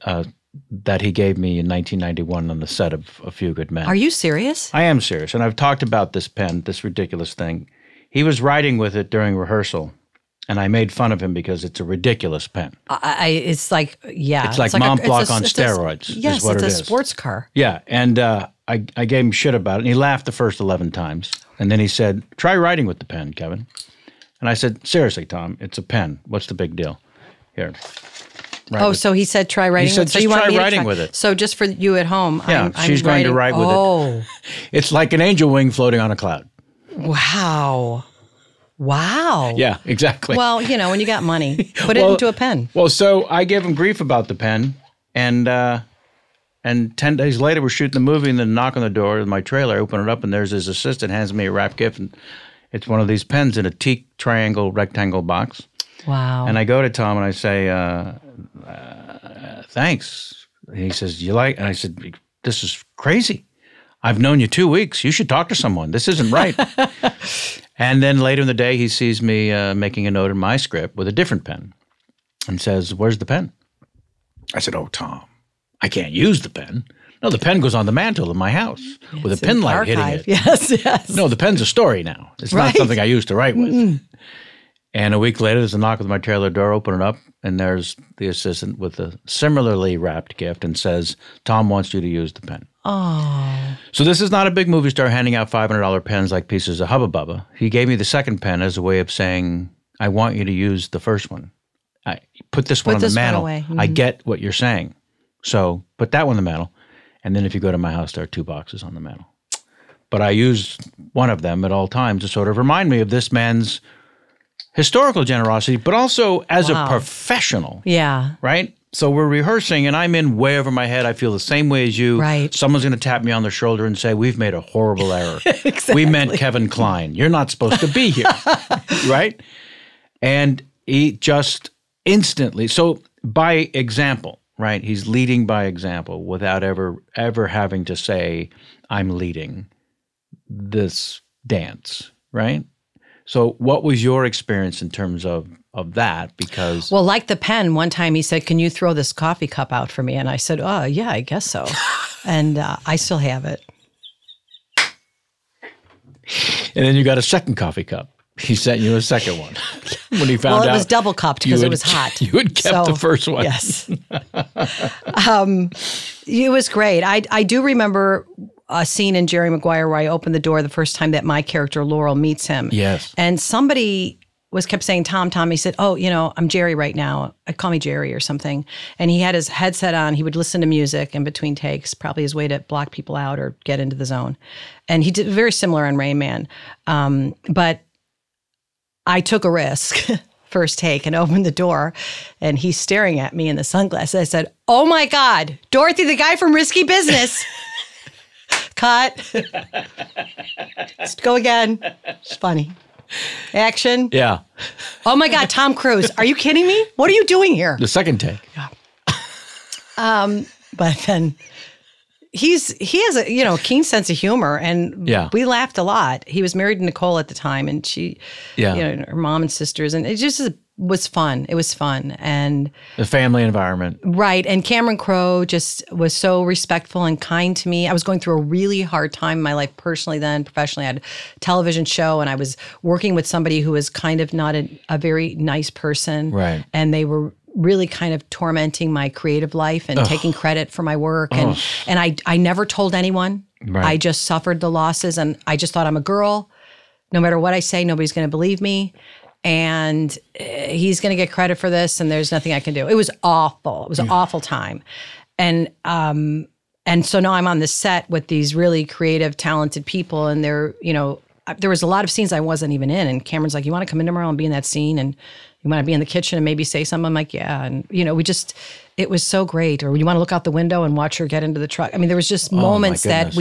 that he gave me in 1991 on the set of A Few Good Men. Are you serious? I am serious, and I've talked about this pen, this ridiculous thing. He was writing with it during rehearsal, and I made fun of him because it's a ridiculous pen. It's like Mont Blanc on steroids. Yes, is what it's it a is. sports car. Yeah, and I gave him shit about it, and he laughed the first 11 times. And then he said, try writing with the pen, Kevin. And I said, seriously, Tom, it's a pen. What's the big deal? Here. So he said, try writing with it. He said, just try writing with it. So just for you at home, she's going to write with it. It's like an angel wing floating on a cloud. Wow. Wow. Yeah, exactly. Well, when you got money, put it into a pen. Well, so I gave him grief about the pen, and 10 days later, we're shooting the movie, and then knock on the door of my trailer. I open it up, and there's his assistant hands me a wrap gift, and it's one of these pens in a teak triangle rectangle box. Wow. And I go to Tom and I say, thanks. And he says, you like? And I said, this is crazy. I've known you 2 weeks. You should talk to someone. This isn't right. And then later in the day, he sees me making a note in my script with a different pen and says, where's the pen? I said, oh, Tom, I can't use the pen. No, the pen goes on the mantle in my house with a pin light hitting it. Yes. No, the pen's a story now. It's not something I used to write with. Mm-mm. And a week later, there's a knock on my trailer door, open it up, and there's the assistant with a similarly wrapped gift and says, Tom wants you to use the pen. Oh. So this is not a big movie star handing out $500 pens like pieces of Hubba Bubba. He gave me the second pen as a way of saying, I want you to use the first one. Put this one on the mantle. Mm-hmm. I get what you're saying. So put that one on the mantle. And then if you go to my house, there are 2 boxes on the mantle. But I use one of them at all times to sort of remind me of this man's historical generosity, but also as a professional. Yeah. Right? So we're rehearsing, and I'm in way over my head. I feel the same way as you. Right. Someone's going to tap me on the shoulder and say, we've made a horrible error. Exactly. We meant Kevin Kline. You're not supposed to be here. Right? And he just instantly, so by example, right? He's leading by example without ever having to say, I'm leading this dance, right? So what was your experience in terms of that? Because well, like the pen, one time he said, can you throw this coffee cup out for me? And I said, oh, yeah, I guess so. And I still have it. And then you got a second coffee cup. He sent you a second one when he found out. Well, it was double cupped because it was hot. You had kept the first one. Yes. It was great. I do remember a scene in Jerry Maguire where I opened the door the first time that my character Laurel meets him. Yes. And somebody kept saying, Tom, he said, oh, I'm Jerry right now. Call me Jerry or something. And he had his headset on. He would listen to music in between takes, probably his way to block people out or get into the zone. And he did very similar on Rain Man. But I took a risk, first take, and opened the door, and he's staring at me in the sunglasses. I said, oh my God, Dorothy, the guy from Risky Business. Cut. Let's go again. It's funny. Action. Yeah. Oh my God, Tom Cruise. Are you kidding me? What are you doing here? The second take. Yeah. But then he has a keen sense of humor, and we laughed a lot. He was married to Nicole at the time, and she, her mom and sisters, and it just was fun. It was fun, and the family environment, right? And Cameron Crowe just was so respectful and kind to me. I was going through a really hard time in my life personally, then professionally. I had a television show, and I was working with somebody who was kind of not a very nice person, right? And they were really kind of tormenting my creative life and taking credit for my work. And I never told anyone. Right. I just suffered the losses, and I just thought, I'm a girl. No matter what I say, nobody's going to believe me. And he's going to get credit for this, and there's nothing I can do. It was awful. It was an awful time. And so now I'm on the set with these really creative, talented people, and there was a lot of scenes I wasn't even in. And Cameron's like, you want to come in tomorrow and be in that scene? And you want to be in the kitchen and maybe say something? I'm like, yeah. And, it was so great. Or you want to look out the window and watch her get into the truck? I mean, there was just moments that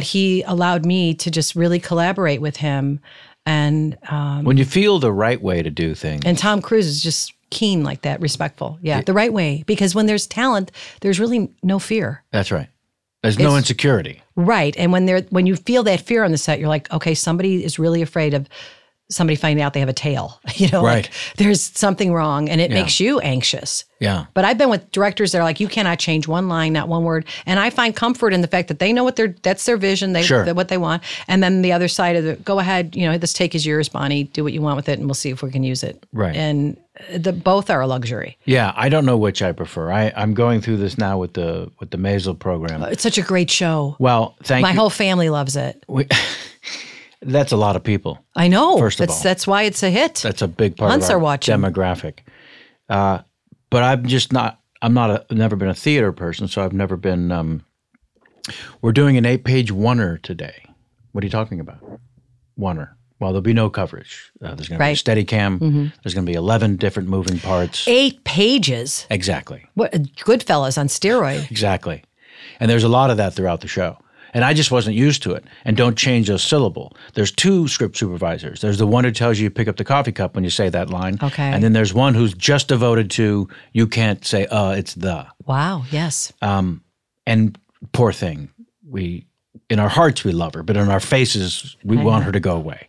he allowed me to just really collaborate with him. And when you feel the right way to do things. And Tom Cruise is just keen like that, respectful. Yeah, the right way. Because when there's talent, there's really no fear. That's right. There's no insecurity. Right. And when you feel that fear on the set, you're like, okay, somebody is really afraid of somebody finding out they have a tail. Right. Like there's something wrong, and it makes you anxious. Yeah. But I've been with directors that are like, you cannot change one line, not one word. And I find comfort in the fact that they know that's their vision, what they want. And then the other side of go ahead, this take is yours, Bonnie, do what you want with it, and we'll see if we can use it. Right. And both are a luxury. Yeah, I don't know which I prefer. I'm going through this now with the Maisel program. It's such a great show. Well, thank you. My whole family loves it. That's a lot of people. I know. First of all, that's why it's a hit. That's a big part Hunts of our are watching. Demographic. But I'm just not. I've never been a theater person, so I've never been. We're doing an 8-page oneer today. What are you talking about? Oneer. Well, there'll be no coverage. There's going to be a steady cam. There's going to be 11 different moving parts. 8 pages. Exactly. What Goodfellas on steroid. Exactly. And there's a lot of that throughout the show. And I just wasn't used to it. And don't change a syllable. There's 2 script supervisors. There's the one who tells you to pick up the coffee cup when you say that line. Okay. And then there's one who's just devoted to, you can't say, it's the. Wow, yes. And poor thing, in our hearts we love her, but in our faces we want her to go away.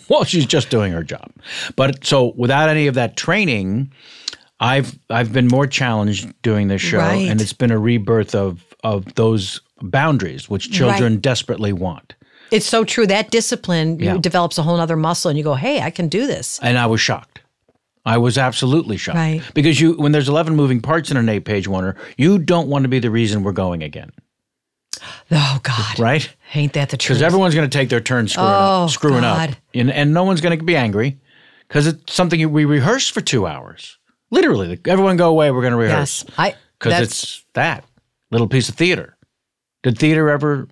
Well, she's just doing her job. But so without any of that training, I've been more challenged doing this show, Right. and it's been a rebirth of those boundaries which children desperately want. It's so true. That discipline develops a whole other muscle, and you go, hey, I can do this. And I was shocked. I was absolutely shocked. Right. Because when there's 11 moving parts in an 8-page oneer, you don't want to be the reason we're going again. Oh, God. Right? Ain't that the truth? Because everyone's going to take their turn screwing up. And no one's going to be angry because it's something we rehearse for 2 hours. Literally, everyone go away, we're going to rehearse. Yes. Because it's that little piece of theater. Did theater ever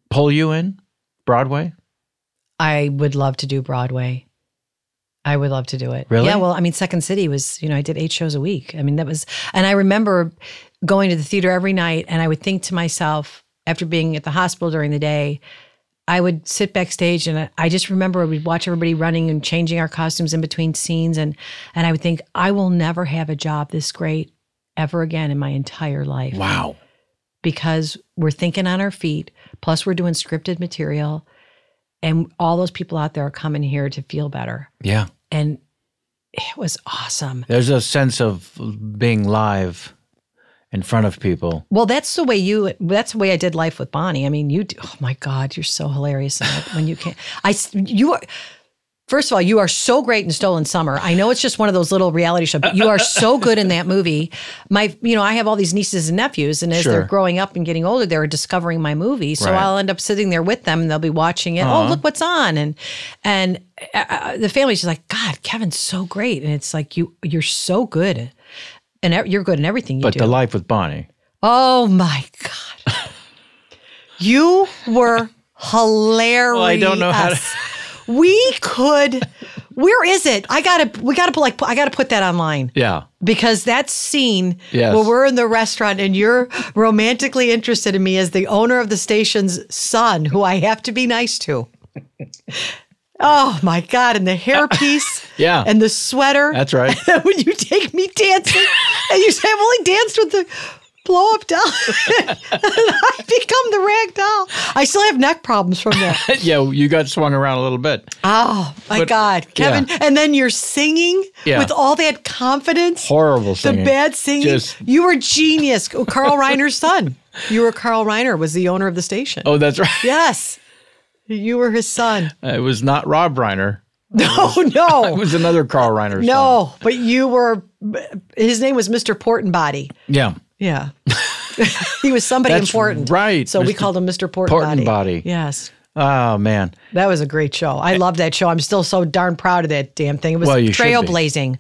pull you in? Broadway? I would love to do Broadway. I would love to do it. Really? Yeah, well, I mean, Second City was, I did 8 shows a week. I mean, and I remember going to the theater every night, and I would think to myself, after being at the hospital during the day, I would sit backstage, and I just remember we'd watch everybody running and changing our costumes in between scenes, and I would think, I will never have a job this great ever again in my entire life. Wow. Because we're thinking on our feet, plus we're doing scripted material, and all those people out there are coming here to feel better. Yeah. And it was awesome. There's a sense of being live in front of people. Well, that's the way I did Life with Bonnie. I mean, oh my God, you're so hilarious in it when you can't. First of all, you are so great in Stolen Summer. I know it's just one of those little reality shows, but you are so good in that movie. I have all these nieces and nephews, and as they're growing up and getting older, they're discovering my movie. So I'll end up sitting there with them, and they'll be watching it. Oh, look what's on, and the family's just like, God, Kevin's so great, and it's like you're so good, and you're good in everything you do. But the Life with Bonnie. Oh my God, you were hilarious. Well, I don't know how to. Where is it? I gotta put that online. Yeah. Because that scene Yes. where we're in the restaurant and you're romantically interested in me as the owner of the station's son, who I have to be nice to. Oh my God. And the hairpiece. Yeah. And the sweater. That's right. And when you take me dancing and you say, I've only danced with the blow-up doll. And I become the rag doll. I still have neck problems from that. Yeah, you got swung around a little bit. Oh, my God. Kevin. Yeah. And then you're singing with all that confidence. Horrible singing. The bad singing. You were genius. Carl Reiner's son. Carl Reiner was the owner of the station. Oh, that's right. Yes. You were his son. It was not Rob Reiner. No. It was another Carl Reiner son. No, but his name was Mr. Portenbody. Yeah. Yeah. He was somebody That's important. Right. So we called him Mr. Portenbody. Portenbody. Yes. Oh, man. That was a great show. I love that show. I'm still so darn proud of that damn thing. It was trailblazing.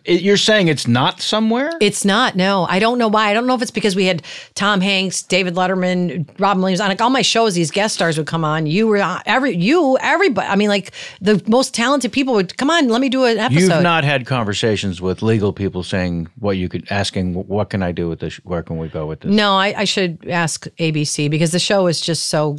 You're saying it's not somewhere? It's not, no. I don't know why. I don't know if it's because we had Tom Hanks, David Letterman, Robin Williams on all my shows. These guest stars would come on. You were on everybody. I mean, like the most talented people would come on. Let me do an episode. You've not had conversations with legal people saying asking what can I do with this? Where can we go with this? No, I should ask ABC because the show is just so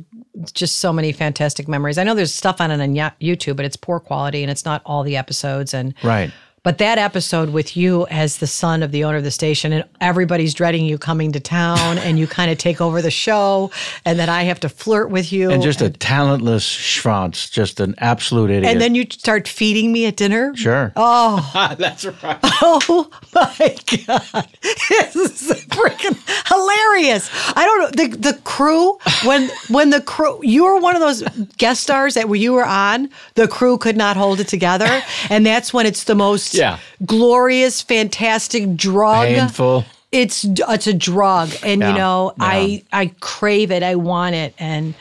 many fantastic memories. I know there's stuff on it on YouTube, but it's poor quality and it's not all the episodes. Right. But that episode with you as the son of the owner of the station, and everybody's dreading you coming to town, and you kind of take over the show, and then I have to flirt with you. And just a talentless schwanz, just an absolute idiot. And then you start feeding me at dinner? Sure. Oh. That's right. Oh, my God. This is freaking hilarious. I don't know. The crew, when the crew, you were one of those guest stars that when you were on, the crew could not hold it together. And that's when it's the most glorious, fantastic drug. Painful. It's a drug, and I crave it. I want it, and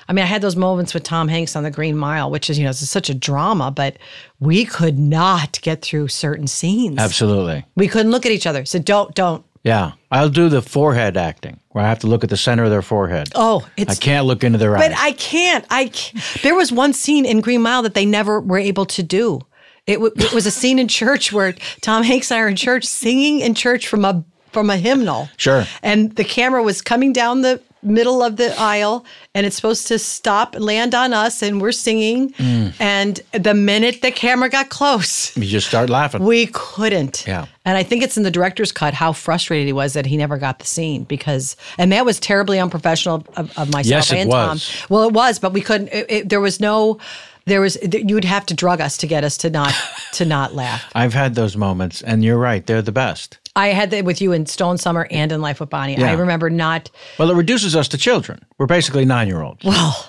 I mean, I had those moments with Tom Hanks on the Green Mile, which is it's such a drama, but we could not get through certain scenes. Absolutely, we couldn't look at each other. So don't. Yeah. I'll do the forehead acting where I have to look at the center of their forehead. Oh, I can't look into their eyes. But I can't. There was one scene in Green Mile that they never were able to do. It was a scene in church where Tom Hanks and I are in church singing in church from a hymnal. Sure. And the camera was coming down the middle of the aisle, and it's supposed to stop and land on us, and we're singing. And the minute the camera got close, you just start laughing. We couldn't. Yeah. And I think it's in the director's cut how frustrated he was that he never got the scene and that was terribly unprofessional of myself and Tom. Well, it was, but we couldn't. You'd have to drug us to get us to not laugh. I've had those moments, and you're right. They're the best. I had that with you in Stone Summer and in Life with Bonnie. Yeah. I remember not. Well, it reduces us to children. We're basically 9-year-olds. Well,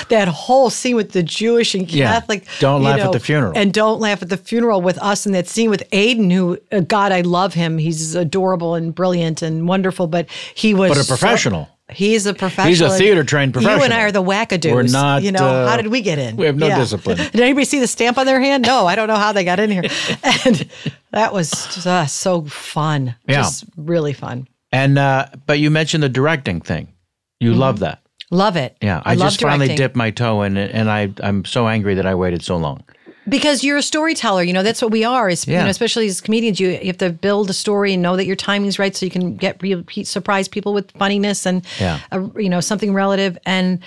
that whole scene with the Jewish and Catholic. Yeah. Don't laugh at the funeral. And don't laugh at the funeral with us. And that scene with Aiden, who, God, I love him. He's adorable and brilliant and wonderful, but he was. But a professional. He's a professional. He's a theater-trained professional. You and I are the wackadoos. We're not. How did we get in? We have no discipline. Did anybody see the stamp on their hand? No, I don't know how they got in here. And that was just so fun. Yeah. Just really fun. And but you mentioned the directing thing. You love that. Love it. Yeah, I just finally dipped my toe in it, and I'm so angry that I waited so long. Because you're a storyteller, that's what we are. Especially as comedians, you have to build a story and know that your timing's right, so you can surprise people with funniness and something relative. And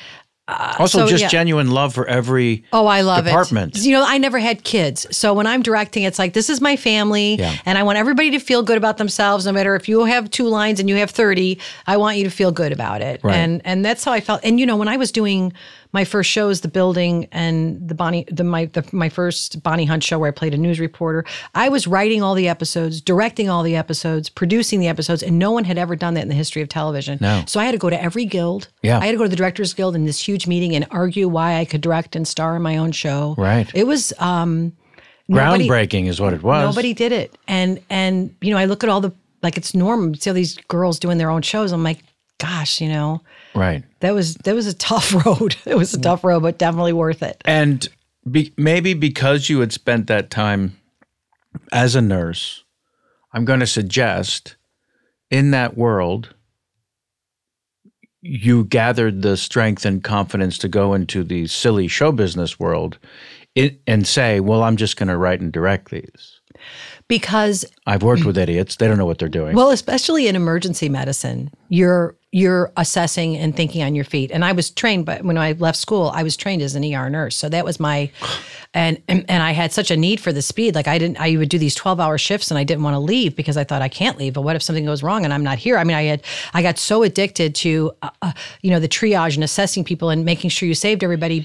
also just genuine love for every I love department. It. I never had kids, so when I'm directing, it's like this is my family, and I want everybody to feel good about themselves. No matter if you have 2 lines and you have 30, I want you to feel good about it. Right. And that's how I felt. And when I was doing my first shows, The Building and my first Bonnie Hunt show where I played a news reporter, I was writing all the episodes, directing all the episodes, producing the episodes, and no one had ever done that in the history of television. No. So I had to go to every guild. Yeah. I had to go to the Directors Guild in this huge meeting and argue why I could direct and star in my own show. Right. It was groundbreaking is what it was. Nobody did it. And I look at all it's normal. See all these girls doing their own shows. I'm like, gosh, Right. That was a tough road. It was a tough road, but definitely worth it. And maybe because you had spent that time as a nurse, I'm going to suggest in that world, you gathered the strength and confidence to go into the silly show business world and say, well, I'm just going to write and direct these. Because I've worked with idiots. They don't know what they're doing. Well, especially in emergency medicine, you're assessing and thinking on your feet. And I was trained, but when I left school, I was trained as an ER nurse. So that was my, and I had such a need for the speed. Like I would do these 12-hour shifts and I didn't want to leave because I thought I can't leave. But what if something goes wrong and I'm not here? I mean, I got so addicted to, the triage and assessing people and making sure you saved everybody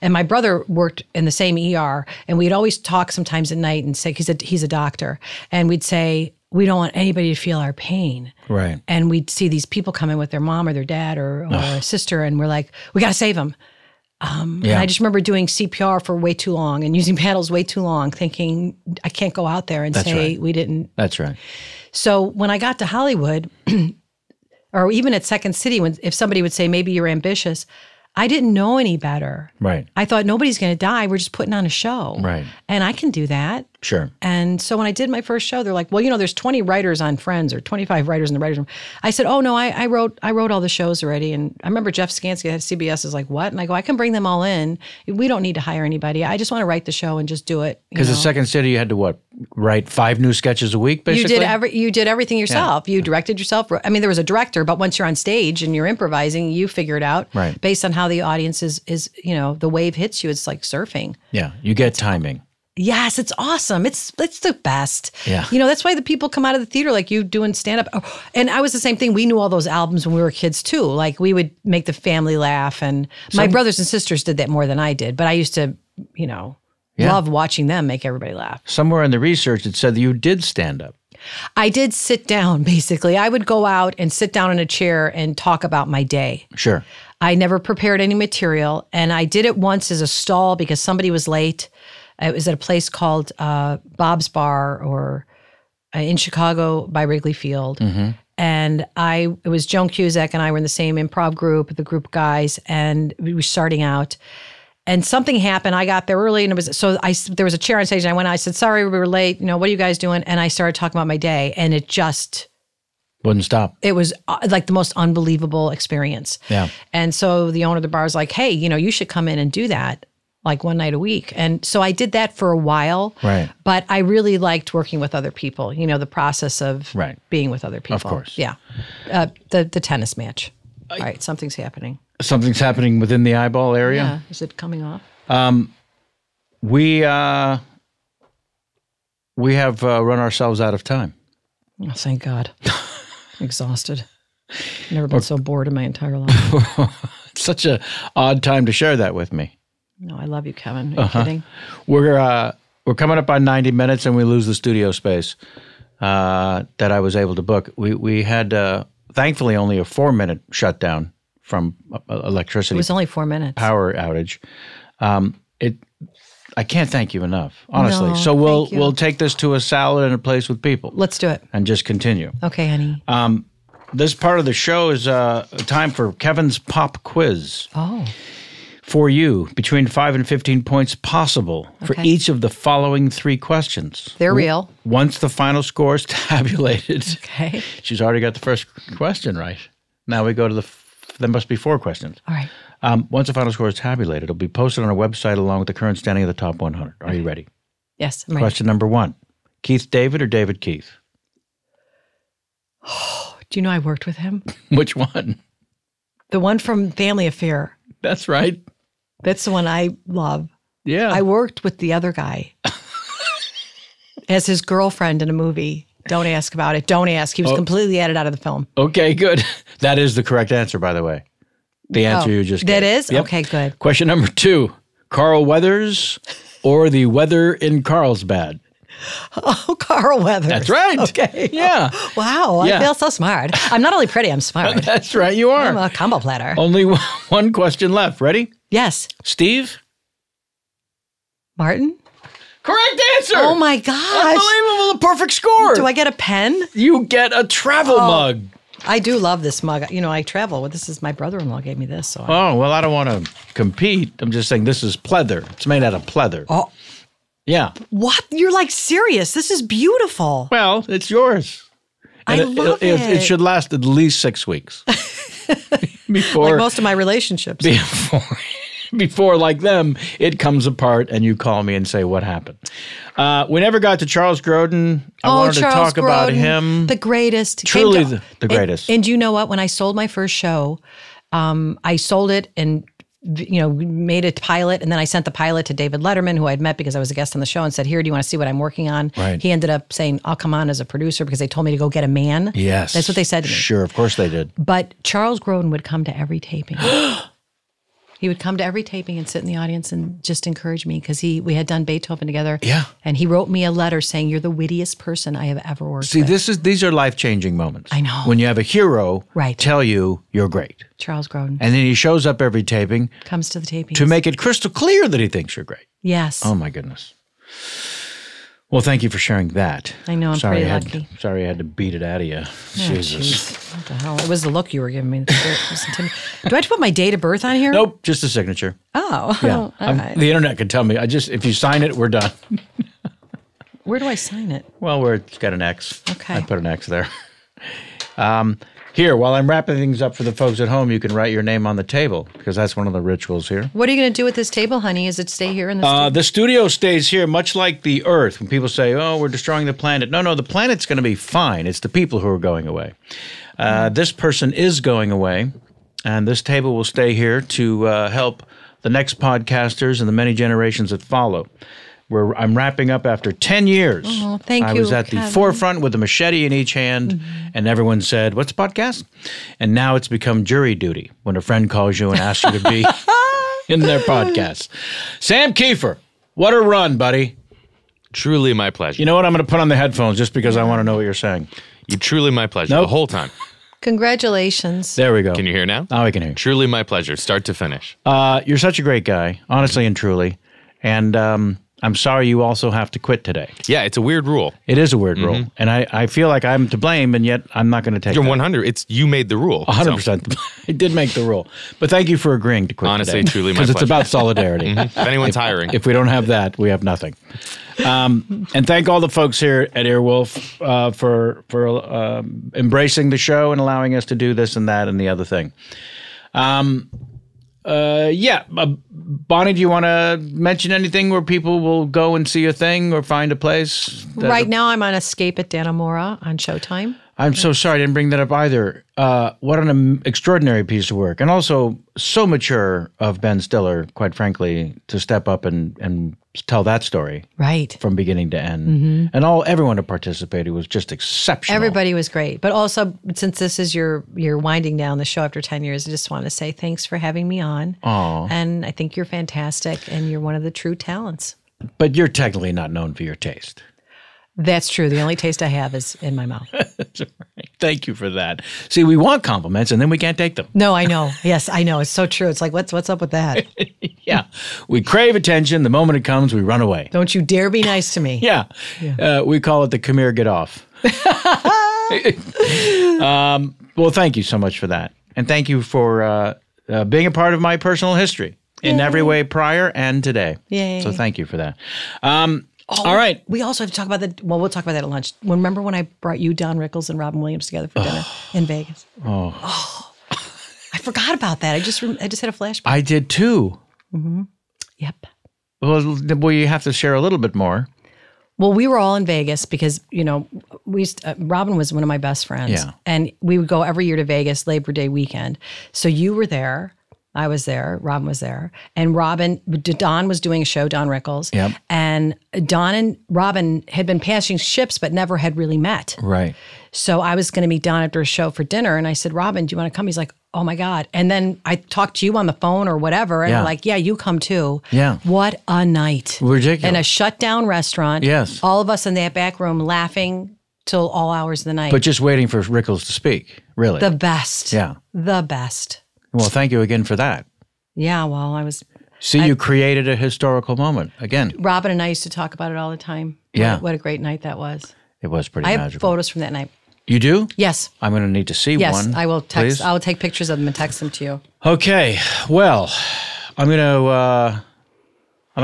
and my brother worked in the same ER and we'd always talk sometimes at night and say, he's a doctor. And we'd say, we don't want anybody to feel our pain. Right. And we'd see these people come in with their mom or their dad or a sister, and we're like, we got to save them. And I just remember doing CPR for way too long and using paddles way too long, thinking I can't go out there and we didn't. That's right. So when I got to Hollywood, or even at Second City, if somebody would say, maybe you're ambitious, I didn't know any better. Right. I thought nobody's going to die. We're just putting on a show. Right. And I can do that. Sure. And so when I did my first show, they're like, well, there's 20 writers on Friends or 25 writers in the writers room. I said, oh no, I wrote all the shows already. And I remember Jeff Skansky at CBS is like, what? And I go, I can bring them all in. We don't need to hire anybody. I just want to write the show and just do it. Because at Second City, you had to write 5 new sketches a week, basically? You did everything yourself. Yeah. You directed yourself. I mean, there was a director, but once you're on stage and you're improvising, you figure it out based on how the audience is, the wave hits you. It's like surfing. Yeah, you get timing. Yes, it's awesome. It's the best. Yeah. That's why the people come out of the theater like you doing stand-up. Oh, and I was the same thing. We knew all those albums when we were kids too. Like we would make the family laugh. And my brothers and sisters did that more than I did. But I used to, love watching them make everybody laugh. Somewhere in the research, it said that you did stand up. I did sit down, basically. I would go out and sit down in a chair and talk about my day. Sure. I never prepared any material. And I did it once as a stall because somebody was late. It was at a place called Bob's Bar or in Chicago by Wrigley Field. Mm-hmm. And it was Joan Cusack and I were in the same improv group, the group of guys, and we were starting out. And something happened. I got there early, and there was a chair on stage, and I went out, I said, sorry, we were late. What are you guys doing? And I started talking about my day, and it just wouldn't stop. It was like the most unbelievable experience. Yeah. And so the owner of the bar was like, hey, you should come in and do that like one night a week. And so I did that for a while. Right. But I really liked working with other people, the process of being with other people. Of course. Yeah. The tennis match. All right, something's happening. Something's happening within the eyeball area? Yeah. Is it coming off? We have run ourselves out of time. Oh, thank God. Exhausted. Never been so bored in my entire life. It's such a odd time to share that with me. No, I love you, Kevin. Are you kidding? We're coming up on 90 minutes, and we lose the studio space that I was able to book. We had thankfully only a 4-minute shutdown from electricity. It was only 4 minutes. Power outage. I can't thank you enough, honestly. No, so we'll take this to a salad and a place with people. Let's do it. And just continue. Okay, honey. This part of the show is time for Kevin's pop quiz. Oh. For you, between 5 and 15 points possible for each of the following 3 questions. They're real. Once the final score is tabulated. Okay. She's already got the first question right. Now we go to there must be 4 questions. All right. Once the final score is tabulated, it'll be posted on our website along with the current standing of the top 100. Are you ready? Yes, I'm ready. Question number 1. Keith David or David Keith? Do you know I worked with him? Which one? The one from Family Affair. That's right. That's the one I love. Yeah. I worked with the other guy as his girlfriend in a movie. Don't ask about it. Don't ask. He was completely edited out of the film. Okay, good. That is the correct answer, by the way. The answer you just gave. That is? Yep. Okay, good. Question number 2. Carl Weathers or the weather in Carlsbad? Oh, Carl Weathers. That's right. Okay. Yeah. Wow. Yeah. I feel so smart. I'm not only pretty, I'm smart. That's right. You are. I'm a combo platter. Only one question left. Ready? Yes. Steve? Martin? Correct answer. Oh, my gosh. Unbelievable. A perfect score. Do I get a pen? You get a travel mug. I do love this mug. I travel. This is my brother-in-law gave me this. So Oh, well, I don't want to compete. I'm just saying this is pleather. It's made out of pleather. Oh. Yeah. What? You're like serious. This is beautiful. Well, it's yours. I love it. It should last at least 6 weeks. Before, like most of my relationships. Before, like them, it comes apart and you call me and say, what happened? We never got to Charles Grodin. I wanted to talk about him. The greatest. Truly the greatest. And you know what? When I sold my first show, I sold it and made a pilot, and then I sent the pilot to David Letterman, who I'd met because I was a guest on the show, and said, here, do you want to see what I'm working on? Right. He ended up saying, I'll come on as a producer because they told me to go get a man. Yes. That's what they said to me. Sure, of course they did. But Charles Grodin would come to every taping. He would come to every taping and sit in the audience and just encourage me because we had done Beethoven together. Yeah. And he wrote me a letter saying, you're the wittiest person I have ever worked with. See, these are life-changing moments. I know. When you have a hero tell you you're great. Charles Grodin. And then he shows up every taping. Comes to the taping. To make it crystal clear that he thinks you're great. Yes. Oh, my goodness. Well, thank you for sharing that. I know, I'm pretty lucky. Sorry I had to beat it out of you. Jesus. What the hell? It was the look you were giving me. Do I have to put my date of birth on here? Nope, just a signature. Oh, yeah. All right. The internet can tell me. If you sign it, we're done. Where do I sign it? Well, where it's got an X. Okay. I put an X there. Here, while I'm wrapping things up for the folks at home, you can write your name on the table because that's one of the rituals here. What are you going to do with this table, honey? Is it stay here in the studio? The studio stays here, much like the Earth. When people say, oh, we're destroying the planet. No, the planet's going to be fine. It's the people who are going away. This person is going away, and this table will stay here to help the next podcasters and the many generations that follow. I'm wrapping up after 10 years. Oh, thank you, I was at Kevin. the forefront with a machete in each hand, and everyone said, what's a podcast? And now it's become jury duty when a friend calls you and asks you to be in their podcast. Sam Kiefer, what a run, buddy. Truly my pleasure. You know what? I'm going to put on the headphones just because I want to know what you're saying. Truly my pleasure. Nope. The whole time. Congratulations. There we go. Can you hear now? Now I can hear. Truly my pleasure, start to finish. You're such a great guy, honestly and truly. And I'm sorry you also have to quit today. Yeah, it's a weird rule. It is a weird rule. And I feel like I'm to blame, and yet I'm not going to take You're that. 100. It's you made the rule. 100%. I did make the rule. But thank you for agreeing to quit Honestly, today. truly my Because it's pleasure. about solidarity. If anyone's hiring. If we don't have that, we have nothing. And thank all the folks here at Earwolf for embracing the show and allowing us to do this and that and the other thing. Bonnie, do you want to mention anything where people will go and see a thing or find a place? Right now, I'm on Escape at Dannemora on Showtime. I'm so sorry I didn't bring that up either. What an extraordinary piece of work. And also so mature of Ben Stiller, quite frankly, to step up and tell that story Right. from beginning to end. And everyone who participated was just exceptional. Everybody was great. But also, since this is your winding down the show after 10 years, I just want to say thanks for having me on. Aw. And I think you're fantastic, and you're one of the true talents. But you're technically not known for your taste. That's true. The only taste I have is in my mouth. That's right. Thank you for that. See, we want compliments and then we can't take them. No, I know. Yes, I know. It's so true. It's like, what's up with that? Yeah. We crave attention. The moment it comes, we run away. Don't you dare be nice to me. Yeah. We call it the come here, get off. Well, thank you so much for that. And thank you for being a part of my personal history in every way prior and today. Yay. So thank you for that. All right. We also have to talk about we'll talk about that at lunch. Remember when I brought you, Don Rickles, and Robin Williams together for dinner in Vegas? Oh. I forgot about that. I just had a flashback. I did too. Yep. Well, you have to share a little bit more. Well, we were all in Vegas because, Robin was one of my best friends. Yeah. And we would go every year to Vegas, Labor Day weekend. So you were there. I was there. Robin was there. And Don was doing a show, Don Rickles. Yep. And Don and Robin had been passing ships, but never had really met. Right. So I was going to meet Don after a show for dinner. And I said, Robin, do you want to come? He's like, oh my God. And then I talked to you on the phone or whatever. And Yeah. I'm like, yeah, you come too. Yeah. What a night. Ridiculous. In a shut down restaurant. Yes. All of us in that back room laughing till all hours of the night. But just waiting for Rickles to speak, really. The best. Yeah. The best. Well, thank you again for that. Yeah, well, You created a historical moment again. Robin and I used to talk about it all the time. Yeah. What a great night that was. It was pretty I have magical. photos from that night. You do? Yes. I'm going to need to see Yes, one. I will text. please. I will take pictures of them and text them to you. Okay. Well, I'm going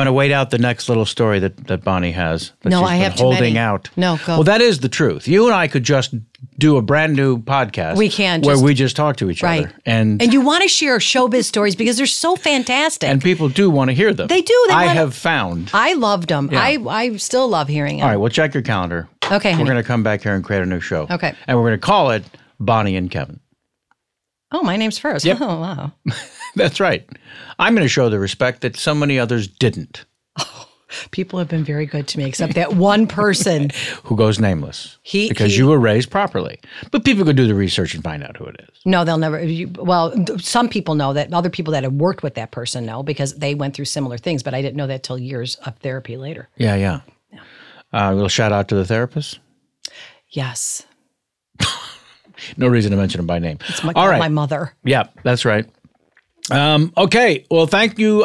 to wait out the next little story that Bonnie has. That No, she's I been have too holding many. out. No, go. Well, that is the truth. You and I could just do a brand new podcast. We can, where just- we just talk to each Right. other, and And you want to share showbiz stories because they're so fantastic. people do want to hear them. They do. They I wanna- have found. I loved them. Yeah. I still love hearing them. All right. Well, check your calendar. Okay, We're honey. going to come back here and create a new show. Okay. And we're going to call it Bonnie and Kevin. Oh, my name's first. Yep. Oh, wow. That's right. I'm going to show the respect that so many others didn't, People have been very good to me, except that one person. who goes nameless. He- because he- you were raised properly. But people could do the research and find out who it is. No, they'll never. Some people know that. Other people that have worked with that person know because they went through similar things, but I didn't know that till years of therapy later. Yeah. We'll shout out to the therapist. Yes. No reason to mention him by name. It's my, All right. my mother. Yeah, that's right. Okay. Well, thank you,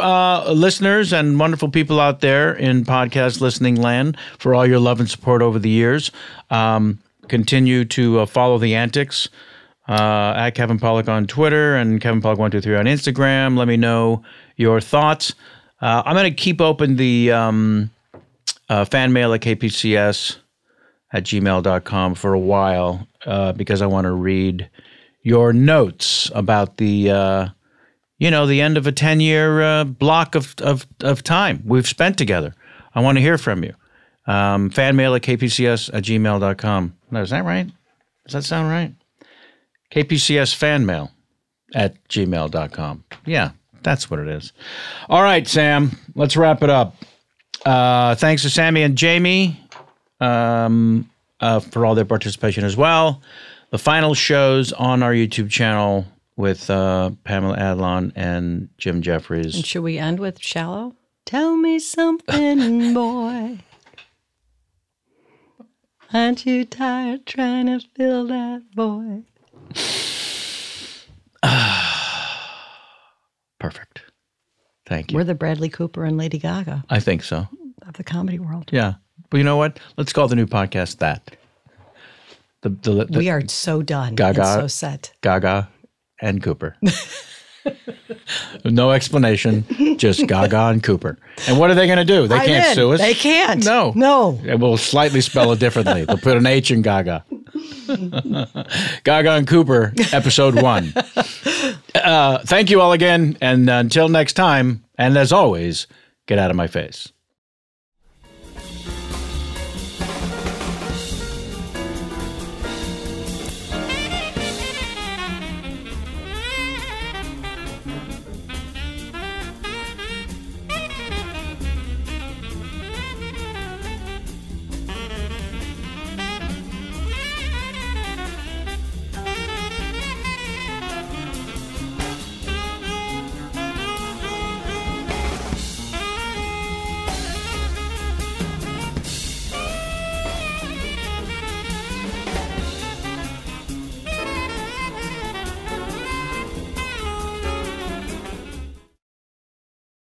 listeners and wonderful people out there in podcast listening land for all your love and support over the years. Continue to follow the antics at Kevin Pollak on Twitter and Kevin Pollak 123 on Instagram. Let me know your thoughts. I'm going to keep open the fan mail at KPCS at gmail.com for a while because I want to read your notes about the the end of a 10-year block of time we've spent together. I want to hear from you. Fan mail at kpcs at gmail.com. No, is that right? Does that sound right? KPCS fan mail at gmail.com. Yeah, that's what it is. All right, Sam, let's wrap it up. Thanks to Sammy and Jamie for all their participation as well. The final shows on our YouTube channel with Pamela Adlon and Jim Jeffries. And should we end with Shallow? Tell me something, boy. Aren't you tired trying to fill that void? Perfect. Thank you. We're the Bradley Cooper and Lady Gaga. I think so. of the comedy world. Yeah. But you know what? Let's call the new podcast that. We are so done Gaga, and so set. Gaga and Cooper. No explanation, just Gaga and Cooper. And what are they going to do? They can't sue us. They can't. No. No. We'll slightly spell it differently. They'll put an H in Gaga. Gaga and Cooper, episode 1. Thank you all again. And until next time, and as always, get out of my face.